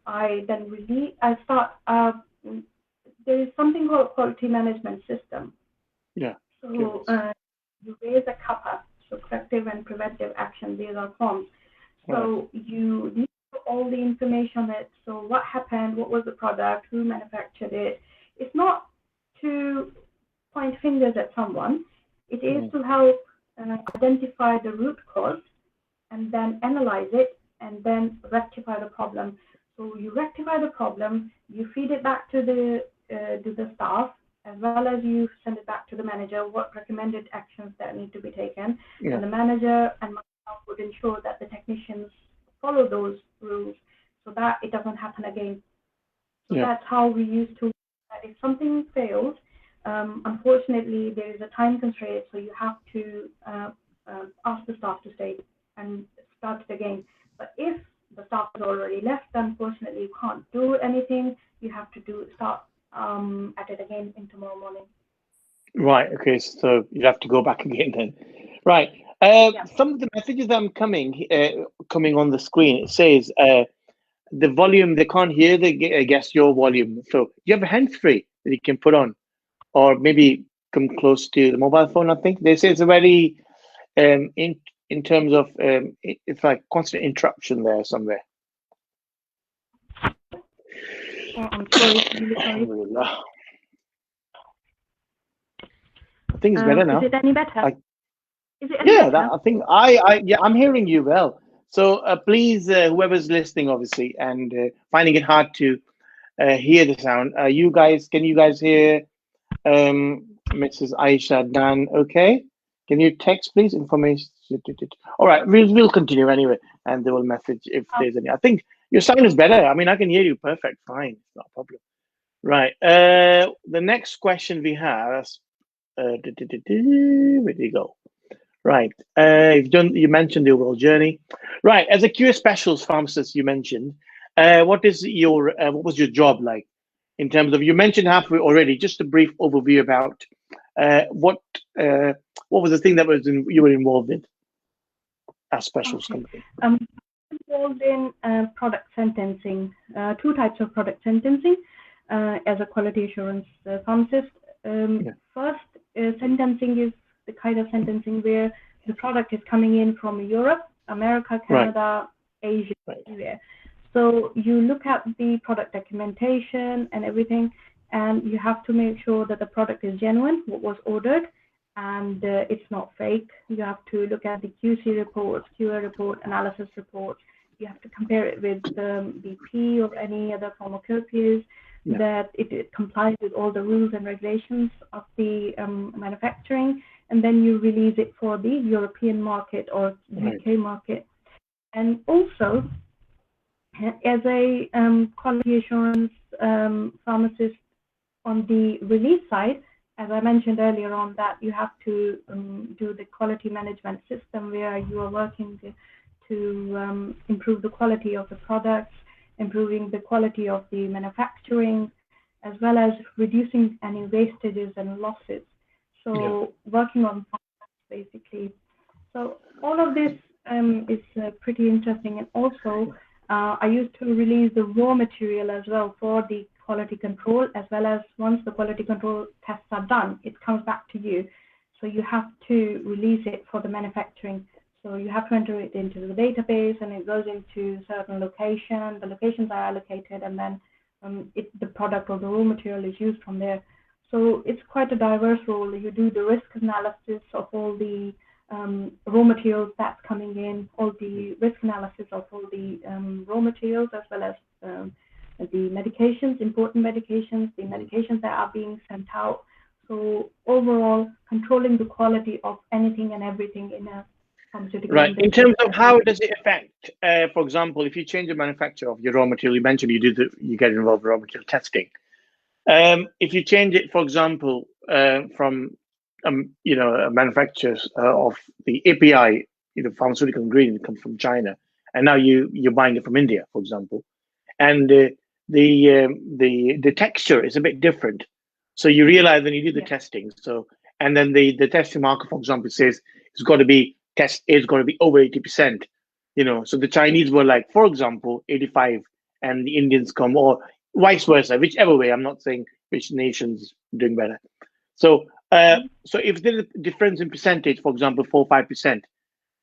Speaker 2: I then there is something called quality management system. So you raise a CAPA, so corrective and preventive action. These are forms. So you need to put all the information on it. So what happened, what was the product, who manufactured it. It's not to point fingers at someone. It is to help identify the root cause and then analyze it and then rectify the problem. So you rectify the problem, you feed it back to the staff, as well as you send it back to the manager, what recommended actions that need to be taken. And the manager and myself would ensure that the technicians follow those rules so that it doesn't happen again. So that's how we used to, if something fails, unfortunately, there is a time constraint, so you have to ask the staff to stay and start it again. But if the staff has already left, unfortunately, you can't do anything. You have to start at it again in tomorrow morning.
Speaker 1: Right. Okay. So you have to go back again then. Right. Some of the messages that I'm coming on the screen, it says the volume, they can't hear your volume. So you have a hands-free that you can put on, or maybe come close to the mobile phone. I think they say it's a very in terms of it's like constant interruption there somewhere.
Speaker 2: I'm sorry. Really sorry.
Speaker 1: Alhamdulillah. I think it's better now.
Speaker 2: Is it any better? Is it any
Speaker 1: Yeah,
Speaker 2: better?
Speaker 1: I think I'm hearing you well. So please, whoever's listening, obviously, and finding it hard to hear the sound, can you guys hear Mrs. Aisha Dan? Okay, can you text, please? Information. All right, we'll continue anyway, and they will message if there's any. I think your sound is better. I mean, I can hear you perfect, fine, it's not a problem. Right. The next question we have. Where did you go? Right. You mentioned the overall journey. Right. As a QA specialist pharmacist, you mentioned, what was your job like in terms of, you mentioned halfway already, just a brief overview about what was the thing that you were involved in as specialist company?
Speaker 2: Involved in product sentencing, two types of product sentencing as a quality assurance pharmacist. First, sentencing is the kind of sentencing where the product is coming in from Europe, America, Canada, Asia, everywhere. So you look at the product documentation and everything, and you have to make sure that the product is genuine, what was ordered, and it's not fake. You have to look at the QC reports, QA report, analysis reports. You have to compare it with BP or any other pharmacopoeias, that it complies with all the rules and regulations of the manufacturing, and then you release it for the European market or UK market. And also, as a quality assurance pharmacist on the release side, as I mentioned earlier on, that you have to do the quality management system where you are working to improve the quality of the products, improving the quality of the manufacturing, as well as reducing any wastages and losses. So working on basically. So all of this is pretty interesting. And also, I used to release the raw material as well for the quality control, as well as once the quality control tests are done, it comes back to you. So you have to release it for the manufacturing. So you have to enter it into the database, and it goes into certain location. The locations are allocated, and then the product or the raw material is used from there. So it's quite a diverse role. You do the risk analysis of all the raw materials that's coming in, all the risk analysis of all the raw materials, as well as the medications, important medications, the medications that are being sent out. So overall, controlling the quality of anything and everything in a pharmaceutical industry.
Speaker 1: In terms of how does it affect, for example, if you change the manufacturer of your raw material, you mentioned you get involved in raw material testing. If you change it, for example, from a manufacturer of the API, pharmaceutical ingredient comes from China, and now you're buying it from India, for example, and the texture is a bit different. So you realize when you do the testing. So and then the testing marker, for example, says it's got to be over 80%. So the Chinese were like, for example, 85, and the Indians come, or vice versa, whichever way. I'm not saying which nation's doing better. So so if there's a difference in percentage, for example, 4 or 5%,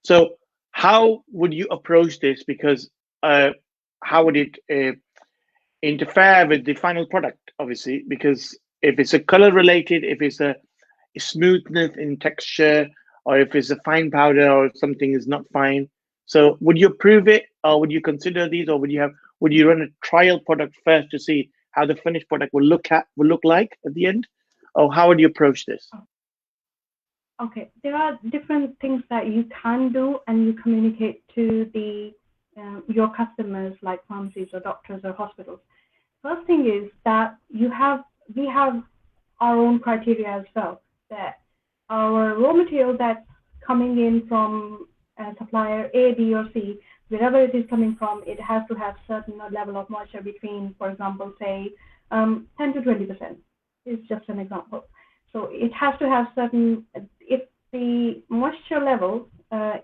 Speaker 1: so how would you approach this? Because how would it interfere with the final product, obviously? Because if it's a color related, if it's a smoothness in texture, or if it's a fine powder or something is not fine, so would you approve it, or would you consider these, or would you run a trial product first to see how the finished product will look like at the end, or how would you approach this?
Speaker 2: Okay, there are different things that you can do, and you communicate to your customers, like pharmacies or doctors or hospitals. First thing is that we have our own criteria as well, that our raw material that's coming in from supplier A, B, or C, wherever it is coming from, it has to have certain level of moisture between, for example, say 10 to 20%. Is just an example. So it has to have certain. If the moisture level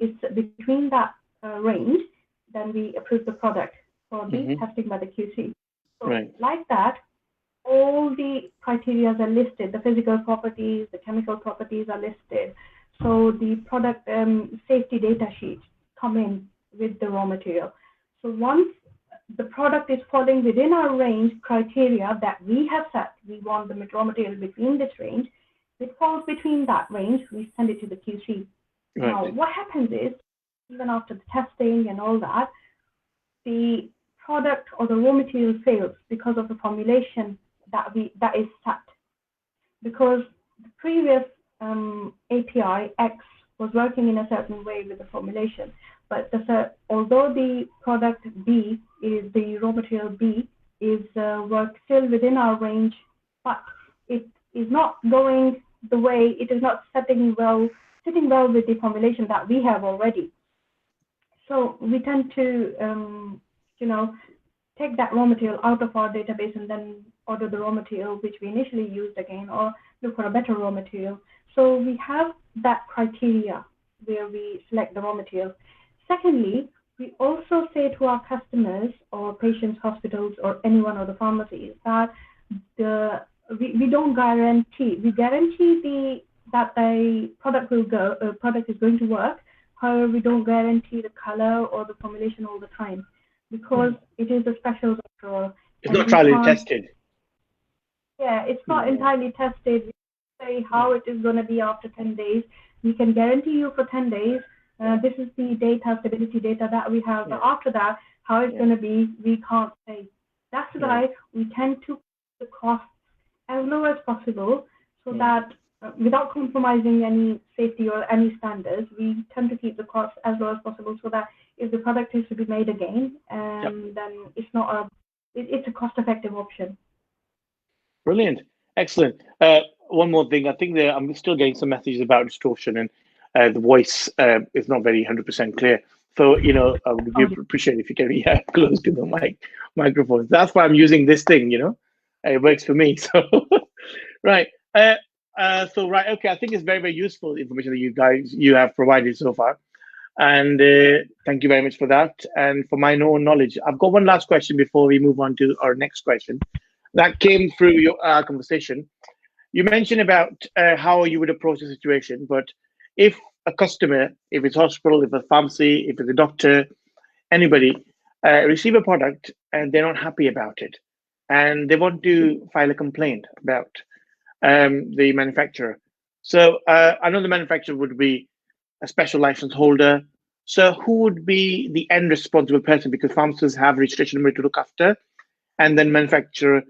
Speaker 2: is between that range, then we approve the product for the testing by the QC. So like that, all the criteria are listed. The physical properties, the chemical properties are listed. So the product safety data sheets come in with the raw material. So once the product is falling within our range criteria that we have set, we want the raw material between this range. If it falls between that range, we send it to the QC. Now, what happens is, even after the testing and all that, the product or the raw material fails because of the formulation that is set. Because the previous API X was working in a certain way with the formulation, but although the product B is the raw material B is work still within our range, but it is not going the way, it is not sitting well with the formulation that we have already. So we tend to take that raw material out of our database and then order the raw material which we initially used again, or look for a better raw material. So we have that criteria where we select the raw material. Secondly, we also say to our customers or patients, hospitals, or anyone of the pharmacies that we don't guarantee. We guarantee that the product is going to work. However, we don't guarantee the color or the formulation all the time, because it is a special control.
Speaker 1: It's not trially tested.
Speaker 2: Yeah, it's not entirely tested. We say how it is going to be after 10 days. We can guarantee you for 10 days. This is the stability data that we have. But after that, how it's going to be, we can't say. That's why we tend to keep the costs as low as possible, so that without compromising any safety or any standards, we tend to keep the costs as low as possible, so that if the product is to be made again, then it's not it's a cost-effective option.
Speaker 1: Brilliant, excellent. One more thing, I think I'm still getting some messages about distortion, and the voice is not very 100% clear. So I would appreciate if you can be close to the microphone. That's why I'm using this thing. It works for me. So right. Okay. I think it's very, very useful information that you have provided so far, and thank you very much for that. And for my own knowledge, I've got one last question before we move on to our next question. That came through your conversation. You mentioned about how you would approach the situation, but if a customer, if it's hospital, if it's a pharmacy, if it's a doctor, anybody receive a product and they're not happy about it, and they want to file a complaint about the manufacturer. So I know the manufacturer would be a special license holder. So who would be the end responsible person? Because pharmacists have registration number to look after, and then manufacturer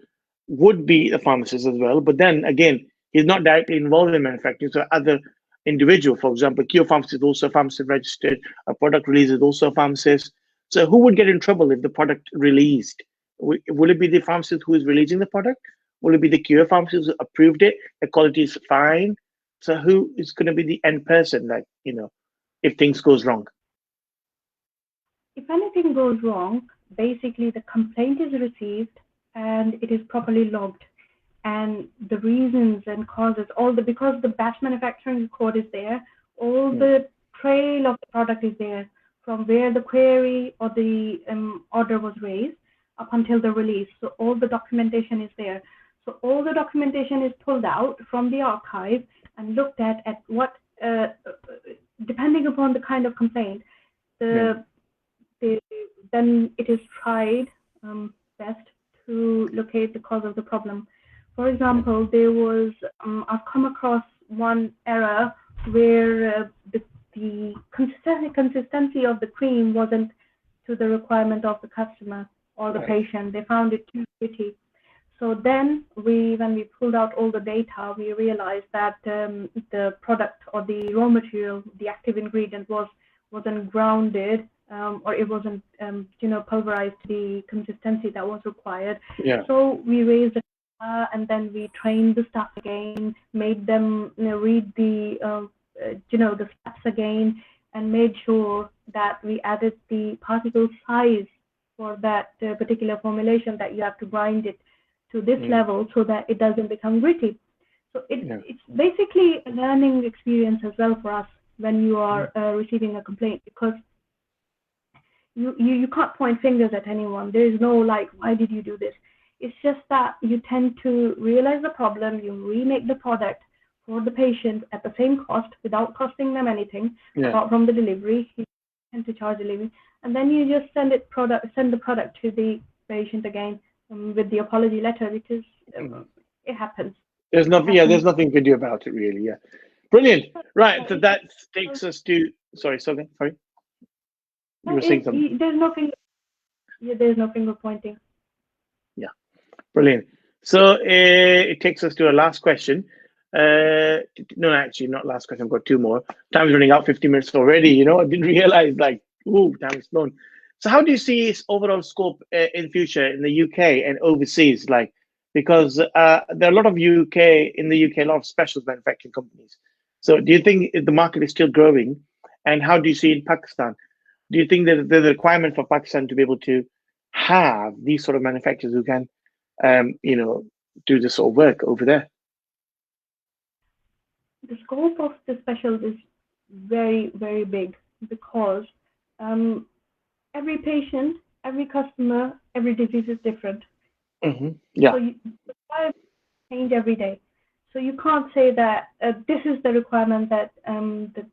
Speaker 1: would be the pharmacist as well. But then again, he's not directly involved in manufacturing. So other individual, for example, QA pharmacist is also a pharmacist registered, a product release is also a pharmacist. So who would get in trouble if the product released? Will it be the pharmacist who is releasing the product? Will it be the QA pharmacist who approved it? The quality is fine. So who is going to be the end person, if things goes wrong?
Speaker 2: If anything goes wrong, basically the complaint is received and it is properly logged. And the reasons and causes, because the batch manufacturing code is there, all the trail of the product is there, from where the query or the order was raised up until the release. So all the documentation is there. So all the documentation is pulled out from the archive and looked at what, depending upon the kind of complaint, then it is tried best to locate the cause of the problem. For example, there was, I've come across one error where the consistency of the cream wasn't to the requirement of the customer or the patient. They found it too gritty. So then when we pulled out all the data, we realized that the product or the raw material, the active ingredient wasn't grounded, or it wasn't pulverized to the consistency that was required. So we raised it, and then we trained the staff again, made them read the the steps again and made sure that we added the particle size for that particular formulation, that you have to grind it to this level so that it doesn't become gritty. So it's basically a learning experience as well for us when you are receiving a complaint, because you can't point fingers at anyone. There is no like, why did you do this? It's just that you tend to realize the problem, you remake the product for the patient at the same cost without costing them anything apart from the delivery. You tend to charge delivery, and then you just send the product to the patient again with the apology letter, because it happens.
Speaker 1: There's nothing. Yeah, there's nothing you can do about it, really. Yeah, brilliant. Right, so that takes us to. Sorry. You were saying something.
Speaker 2: There's no finger. Yeah, there's no finger pointing.
Speaker 1: Yeah, brilliant. So it takes us to our last question. No, actually, not last question. I've got two more. Time's running out. 50 minutes already. I didn't realize. Like, ooh, time is flown. So, how do you see its overall scope in future in the UK and overseas? Like, because there are a lot of a lot of specials manufacturing companies. So, do you think the market is still growing? And how do you see it in Pakistan? Do you think that there's a requirement for Pakistan to be able to have these sort of manufacturers who can, do this sort of work over there?
Speaker 2: The scope of the specials is very, very big, because every patient, every customer, every disease is different.
Speaker 1: Yeah.
Speaker 2: So you change every day. So you can't say that this is the requirement, that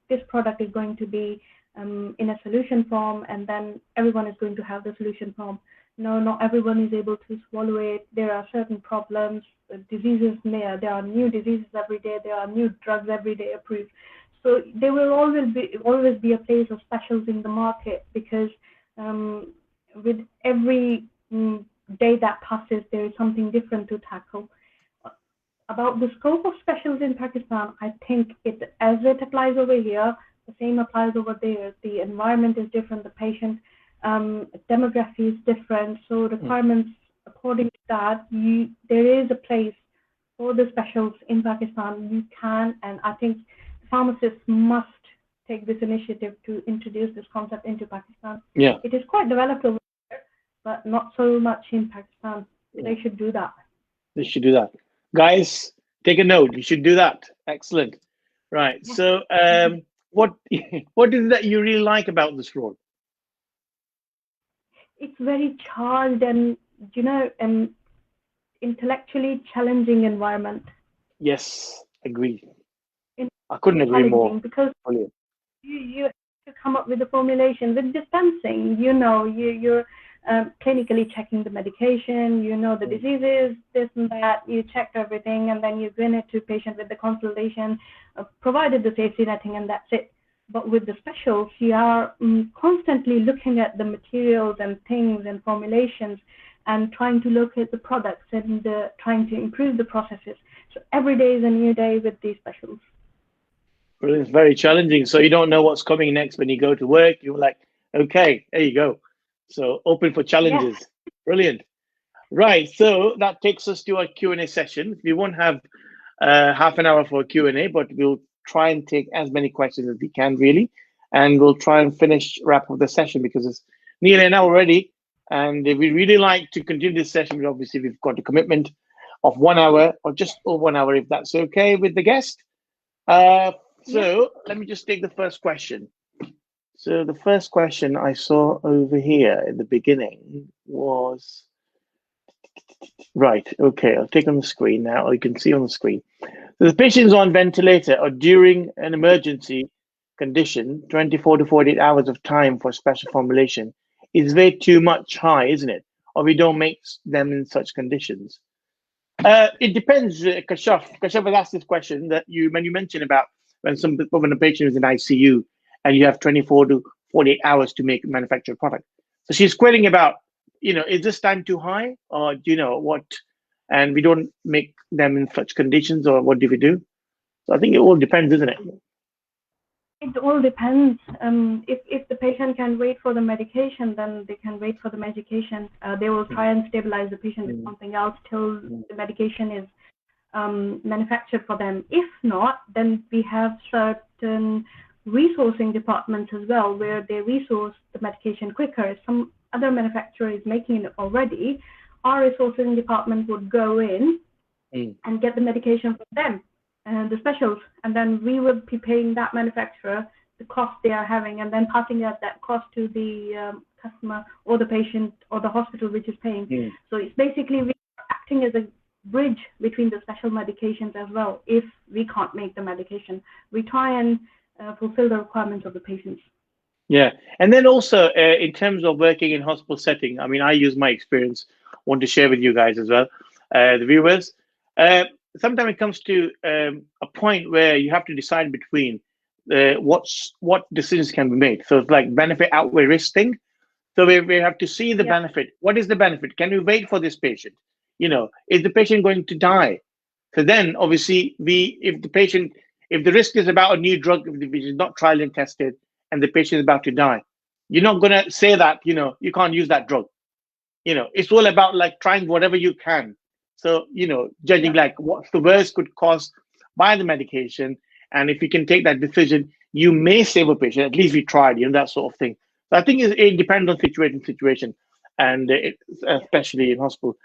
Speaker 2: this product is going to be in a solution form, and then everyone is going to have the solution form. No, not everyone is able to swallow it. There are certain problems, diseases. There are new diseases every day. There are new drugs every day approved. So there will always be a place of specials in the market, because with every day that passes, there is something different to tackle. About the scope of specials in Pakistan, I think as it applies over here, the same applies over there. The environment is different, the patient demography is different, so requirements according to that, there is a place for the specials in Pakistan. You can, and I think pharmacists must take this initiative to introduce this concept into Pakistan.
Speaker 1: Yeah.
Speaker 2: It is quite developed over there, but not so much in Pakistan. They should do that.
Speaker 1: They should do that. Guys, take a note. You should do that. Excellent. Right. So what is that you really like about this role?
Speaker 2: It's very charged and, intellectually challenging environment.
Speaker 1: Yes, agree. I couldn't agree more.
Speaker 2: Because you have to come up with a formulation with dispensing. You're clinically checking the medication, the diseases, this and that. You check everything, and then you bring it to patient with the consultation, provided the safety netting, and that's it. But with the specials, you are constantly looking at the materials and things and formulations, and trying to look at the products and trying to improve the processes. So every day is a new day with these specials.
Speaker 1: It's very challenging. So you don't know what's coming next when you go to work. You're like, okay, there you go. So open for challenges. Yeah. Brilliant. Right. So that takes us to our Q&A session. We won't have half an hour for Q&A, but we'll try and take as many questions as we can, really. And we'll try and wrap up the session, because it's nearly an hour already. And if we really like to continue this session, obviously we've got a commitment of 1 hour, or just over 1 hour, if that's okay with the guest. So let me just take the first question. So the first question I saw over here in the beginning was, right, okay, I'll take on the screen now, or you can see on the screen. So the patient's on ventilator, or during an emergency condition, 24 to 48 hours of time for special formulation is way too much high, isn't it? Or we don't make them in such conditions. It depends, Kashaf. Kashaf has asked this question that when you mentioned about when a patient is in ICU and you have 24 to 48 hours to manufacture a product. So she's querying about, is this time too high, or what? And we don't make them in such conditions, or what do we do? So I think it all depends, isn't it?
Speaker 2: It all depends. If the patient can wait for the medication, then they can wait for the medication. They will try and stabilize the patient with something else till the medication is manufactured for them. If not, then we have certain resourcing departments as well, where they resource the medication quicker. If some other manufacturer is making it already, our resourcing department would go in and get the medication from them, and the specials, and then we would be paying that manufacturer the cost they are having, and then passing out that cost to the customer or the patient or the hospital which is paying. So it's basically we are acting as a bridge between the special medications as well. If we can't make the medication, we try and fulfill the requirements of the patients.
Speaker 1: Yeah, and then also in terms of working in hospital setting, I mean, I use my experience, want to share with you guys as well, the viewers. Sometimes it comes to a point where you have to decide between what decisions can be made. So it's like benefit outweigh risk thing. So we have to see the benefit. What is the benefit? Can we wait for this patient? You know, is the patient going to die? So then obviously if the risk is about a new drug which is not tried and tested and the patient is about to die, you're not going to say that, you know, you can't use that drug. You know, it's all about like trying whatever you can. So, you know, judging like what's the worst could cause by the medication. And if you can take that decision, you may save a patient. At least we tried, you know, that sort of thing. So I think it depends on situation, and especially in hospital.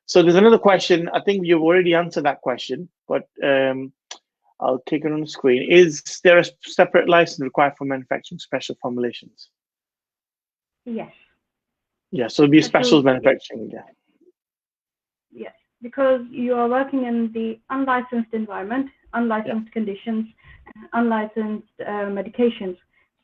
Speaker 1: So there's another question. I think you've already answered that question, but I'll take it on the screen. Is there a separate license required for manufacturing special formulations?
Speaker 2: Yes.
Speaker 1: Yeah, so it'll be special manufacturing. Yeah.
Speaker 2: Yes, because you are working in the unlicensed environment, unlicensed conditions, and unlicensed medications.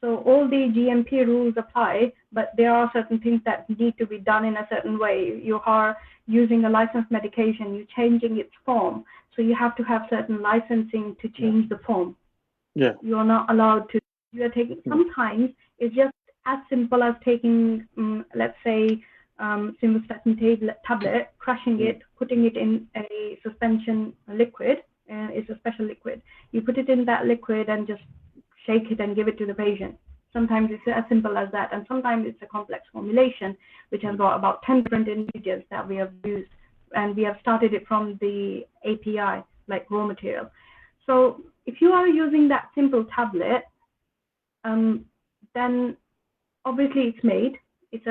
Speaker 2: So all the GMP rules apply, but there are certain things that need to be done in a certain way. You are using a licensed medication, you're changing its form. So you have to have certain licensing to change the form.
Speaker 1: Yeah.
Speaker 2: You're not allowed to, you're taking, sometimes it's just as simple as taking, let's say, simvastatin tablet, crushing it, putting it in a suspension liquid, it's a special liquid. You put it in that liquid and just shake it and give it to the patient. Sometimes it's as simple as that, and sometimes it's a complex formulation which has got about 10 different ingredients that we have used, and we have started it from the API, like raw material. So if you are using that simple tablet, then obviously it's made, it's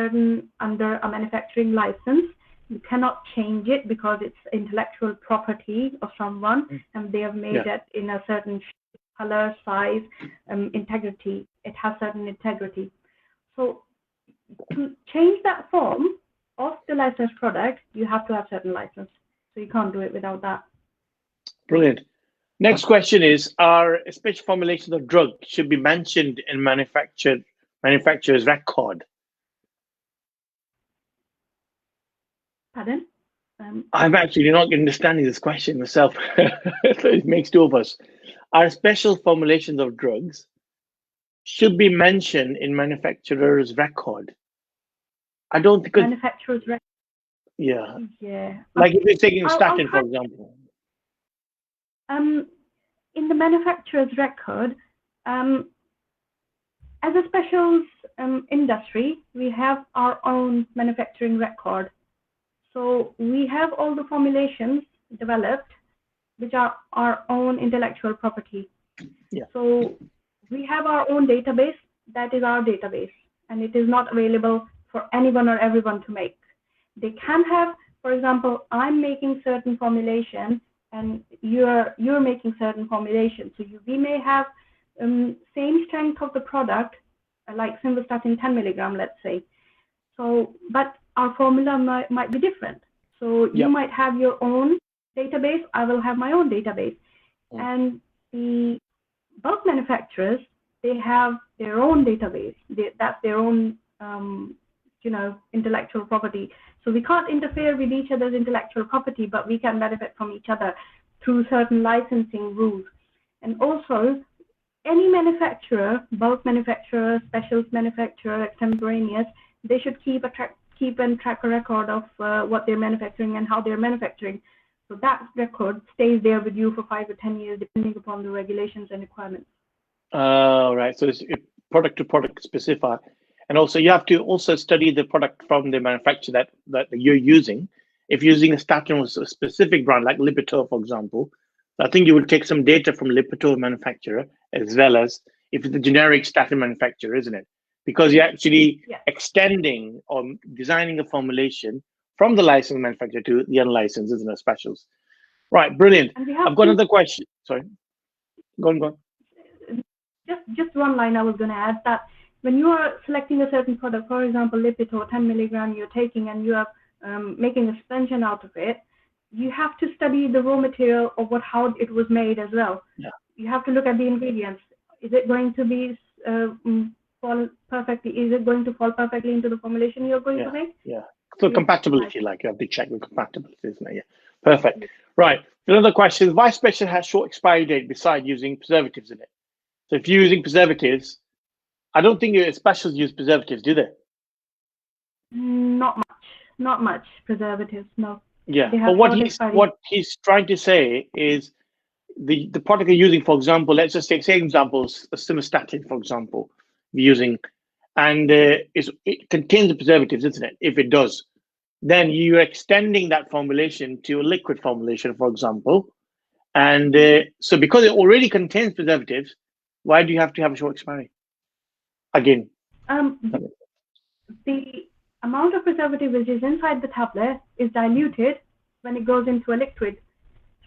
Speaker 2: under a manufacturing license. You cannot change it because it's intellectual property of someone, and they have made it in a certain color, size, integrity. It has certain integrity. So to change that form of the licensed product, you have to have certain license. So you can't do it without that.
Speaker 1: Brilliant. Next question is, are special formulations of drug should be mentioned in manufacturer's record?
Speaker 2: Pardon?
Speaker 1: I'm actually not understanding this question myself. So it makes two of us. Are special formulations of drugs should be mentioned in manufacturer's record? I don't think
Speaker 2: manufacturer's record.
Speaker 1: Yeah.
Speaker 2: Yeah.
Speaker 1: Like if you're taking statin, for example.
Speaker 2: In the manufacturer's record, as a specials industry, we have our own manufacturing record. So we have all the formulations developed, which are our own intellectual property.
Speaker 1: Yeah.
Speaker 2: So we have our own database. That is our database, and it is not available for anyone or everyone to make. They can have, for example, I'm making certain formulation, and you're making certain formulations. So we may have same strength of the product, like simvastatin 10 milligram, let's say. So, but our formula might be different. So you might have your own database, I will have my own database. And the bulk manufacturers, they have their own database. That's their own, intellectual property. So we can't interfere with each other's intellectual property, but we can benefit from each other through certain licensing rules. And also, any manufacturer, bulk manufacturer, specials manufacturer, extemporaneous, they should keep and track a record of what they're manufacturing and how they're manufacturing. So that record stays there with you for 5 or 10 years, depending upon the regulations and requirements.
Speaker 1: Right. So it's product to product specific. And also you have to also study the product from the manufacturer that you're using If you're using a statin with a specific brand like Lipitor, for example, I think you would take some data from Lipitor manufacturer as well as if it's a generic statin manufacturer, isn't it? Because you're actually extending or designing a formulation from the licensed manufacturer to the unlicensed, isn't it? Specials. Right, brilliant. I've got another question. Sorry. Go on.
Speaker 2: Just one line I was going to add that when you are selecting a certain product, for example, Lipitor 10 milligram you're taking and you are making a suspension out of it, you have to study the raw material of how it was made as well.
Speaker 1: Yeah.
Speaker 2: You have to look at the ingredients. Is it going to be fall perfectly? Is it going to fall perfectly into the formulation you're going to make?
Speaker 1: Yeah. So compatibility, like you have to check the compatibility, isn't it? Yeah. Perfect. Right. Another question: why special has short expiry date besides using preservatives in it? So if you're using preservatives, I don't think your specials use preservatives, do they?
Speaker 2: Not much preservatives, no.
Speaker 1: Yeah. But what he's trying to say is the product you're using, for example, let's just take examples, a simvastatin, for example, using, and it contains the preservatives, isn't it? If it does, then you're extending that formulation to a liquid formulation, for example. And so because it already contains preservatives, why do you have to have a short expiry? Again.
Speaker 2: The amount of preservative which is inside the tablet is diluted when it goes into a liquid.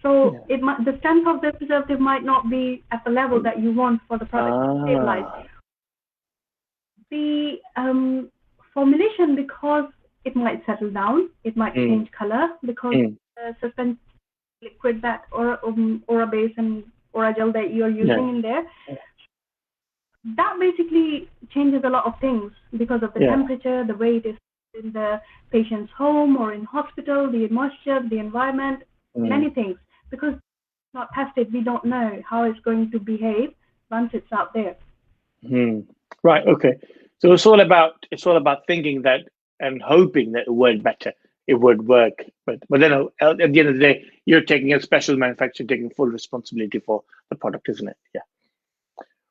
Speaker 2: So the strength of the preservative might not be at the level that you want for the product to stabilize. The formulation, because it might settle down, it might change color because the suspension liquid that or a base and or a gel that you're using in there, that basically changes a lot of things because of the temperature, the way it is in the patient's home or in hospital, the moisture, the environment, many things. Because it's not tested, we don't know how it's going to behave once it's out there.
Speaker 1: Right. Okay. So it's all about thinking that and hoping that it would better. It would work, but then at the end of the day, you're taking a special manufacturer taking full responsibility for the product, isn't it? Yeah.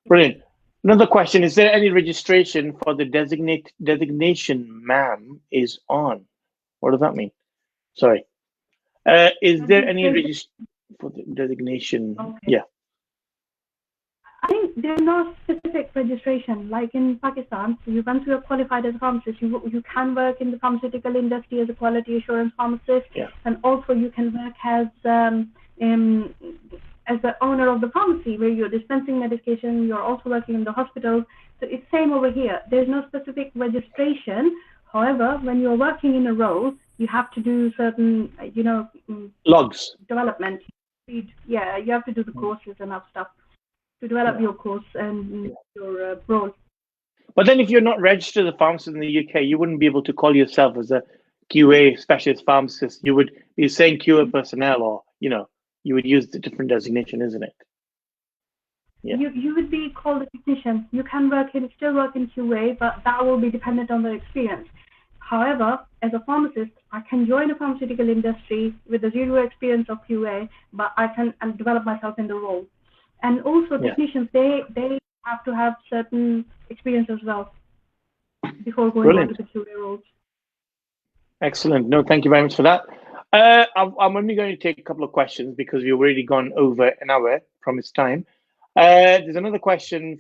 Speaker 1: Brilliant. Another question: is there any registration for the designation "ma'am" is on? What does that mean? Sorry. Is there any registration for the designation?
Speaker 2: Okay.
Speaker 1: Yeah.
Speaker 2: I think there's no specific registration. Like in Pakistan, once you are qualified as a pharmacist, you can work in the pharmaceutical industry as a quality assurance pharmacist, and also you can work as the owner of the pharmacy where you're dispensing medication. You're also working in the hospital. So it's same over here. There's no specific registration. However, when you're working in a role, you have to do certain,
Speaker 1: logs
Speaker 2: development. Yeah, you have to do the courses and that stuff to develop your course and your role.
Speaker 1: But then if you're not registered as a pharmacist in the UK, you wouldn't be able to call yourself as a QA specialist pharmacist. You would be saying QA personnel, or, you would use the different designation, isn't it? Yeah.
Speaker 2: You would be called a technician. You can still work in QA, but that will be dependent on the experience. However, as a pharmacist, I can join the pharmaceutical industry with a zero experience of QA, but I can develop myself in the role. And also technicians, they have to have certain experience as well before going on to the QA roles.
Speaker 1: Excellent. No, thank you very much for that. I'm only going to take a couple of questions because we've already gone over an hour from its time. There's another question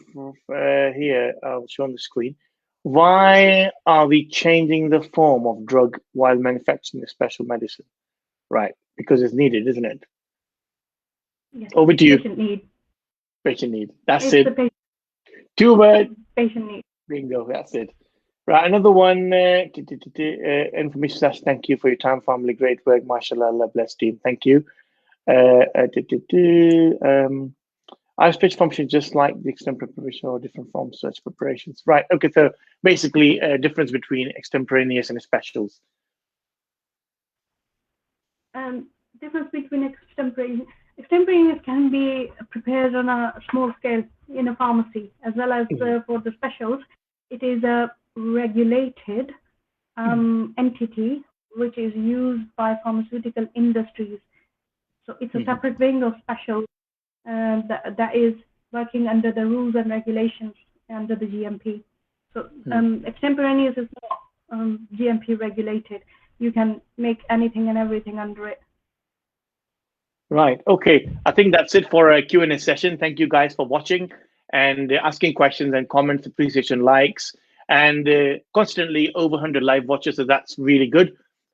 Speaker 1: here. I'll show on the screen. Why are we changing the form of drug while manufacturing a special medicine? Right, because it's needed, isn't it?
Speaker 2: Yes.
Speaker 1: Over to you.
Speaker 2: Patient need.
Speaker 1: That's it. 2 words.
Speaker 2: Patient need.
Speaker 1: Bingo. That's it. Right. Another one. Information / thank you for your time, family. Great work. MashaAllah. Allah bless team. Thank you. I switch functions just like the extended preparation or different forms such preparations. Right. Okay. So basically, a difference between extemporaneous and specials.
Speaker 2: Difference between extemporaneous can be prepared on a small scale in a pharmacy, as well as for the specials. It is a regulated entity which is used by pharmaceutical industries. So it's a separate wing of special that is working under the rules and regulations under the GMP. So extemporaneous is not GMP regulated. you can make anything and everything under it.
Speaker 1: Right. Okay. I think that's it for a Q&A session. Thank you guys for watching and asking questions and comments, appreciation, likes, and constantly over 100 live watches. So that's really good.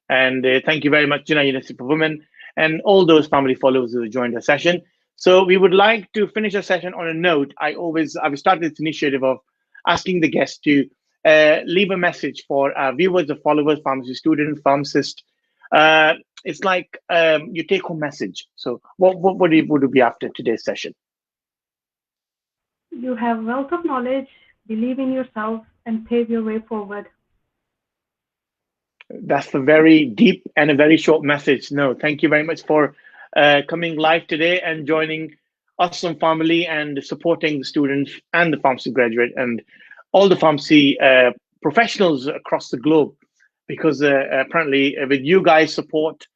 Speaker 1: And thank you very much, Jinnah University for Women, and all those family followers who joined the session. So we would like to finish a session on a note. I've started this initiative of asking the guests to leave a message for our viewers, the followers, pharmacy students, pharmacists. It's like your take-home message. So what would it be after today's session?
Speaker 2: You have wealth of knowledge, believe in yourself, and pave your way forward.
Speaker 1: That's a very deep and a very short message. No, thank you very much for coming live today and joining us on Family and supporting the students and the pharmacy graduate and all the pharmacy professionals across the globe. Because apparently with you guys' support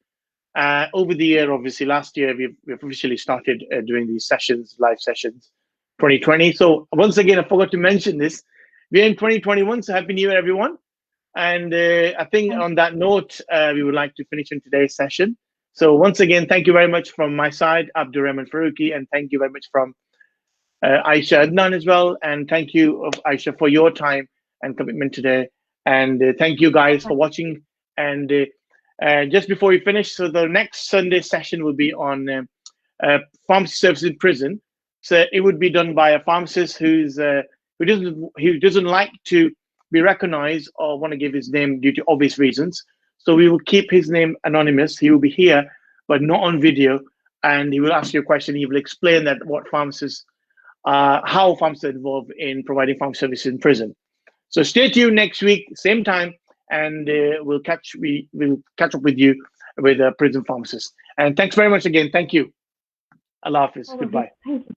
Speaker 1: over the year, obviously last year, we've officially started doing these sessions, live sessions, 2020. So once again, I forgot to mention this. We're in 2021, so Happy New Year, everyone. And I think on that note, we would like to finish in today's session. So once again, thank you very much from my side, Abdurrahman Faruqi, and thank you very much from Aisha Adnan as well. And thank you, Aisha, for your time and commitment today. And thank you guys for watching. And just before we finish, so the next Sunday session will be on pharmacy services in prison. So it would be done by a pharmacist who doesn't like to be recognized or want to give his name due to obvious reasons. So we will keep his name anonymous. He will be here, but not on video. And he will ask you a question. He will explain that how pharmacists are involved in providing pharmacy services in prison. So stay tuned next week, same time, and we'll catch up with you with a prison pharmacist. And thanks very much again. Thank you. Allah Hafiz. Goodbye.
Speaker 2: Thank you.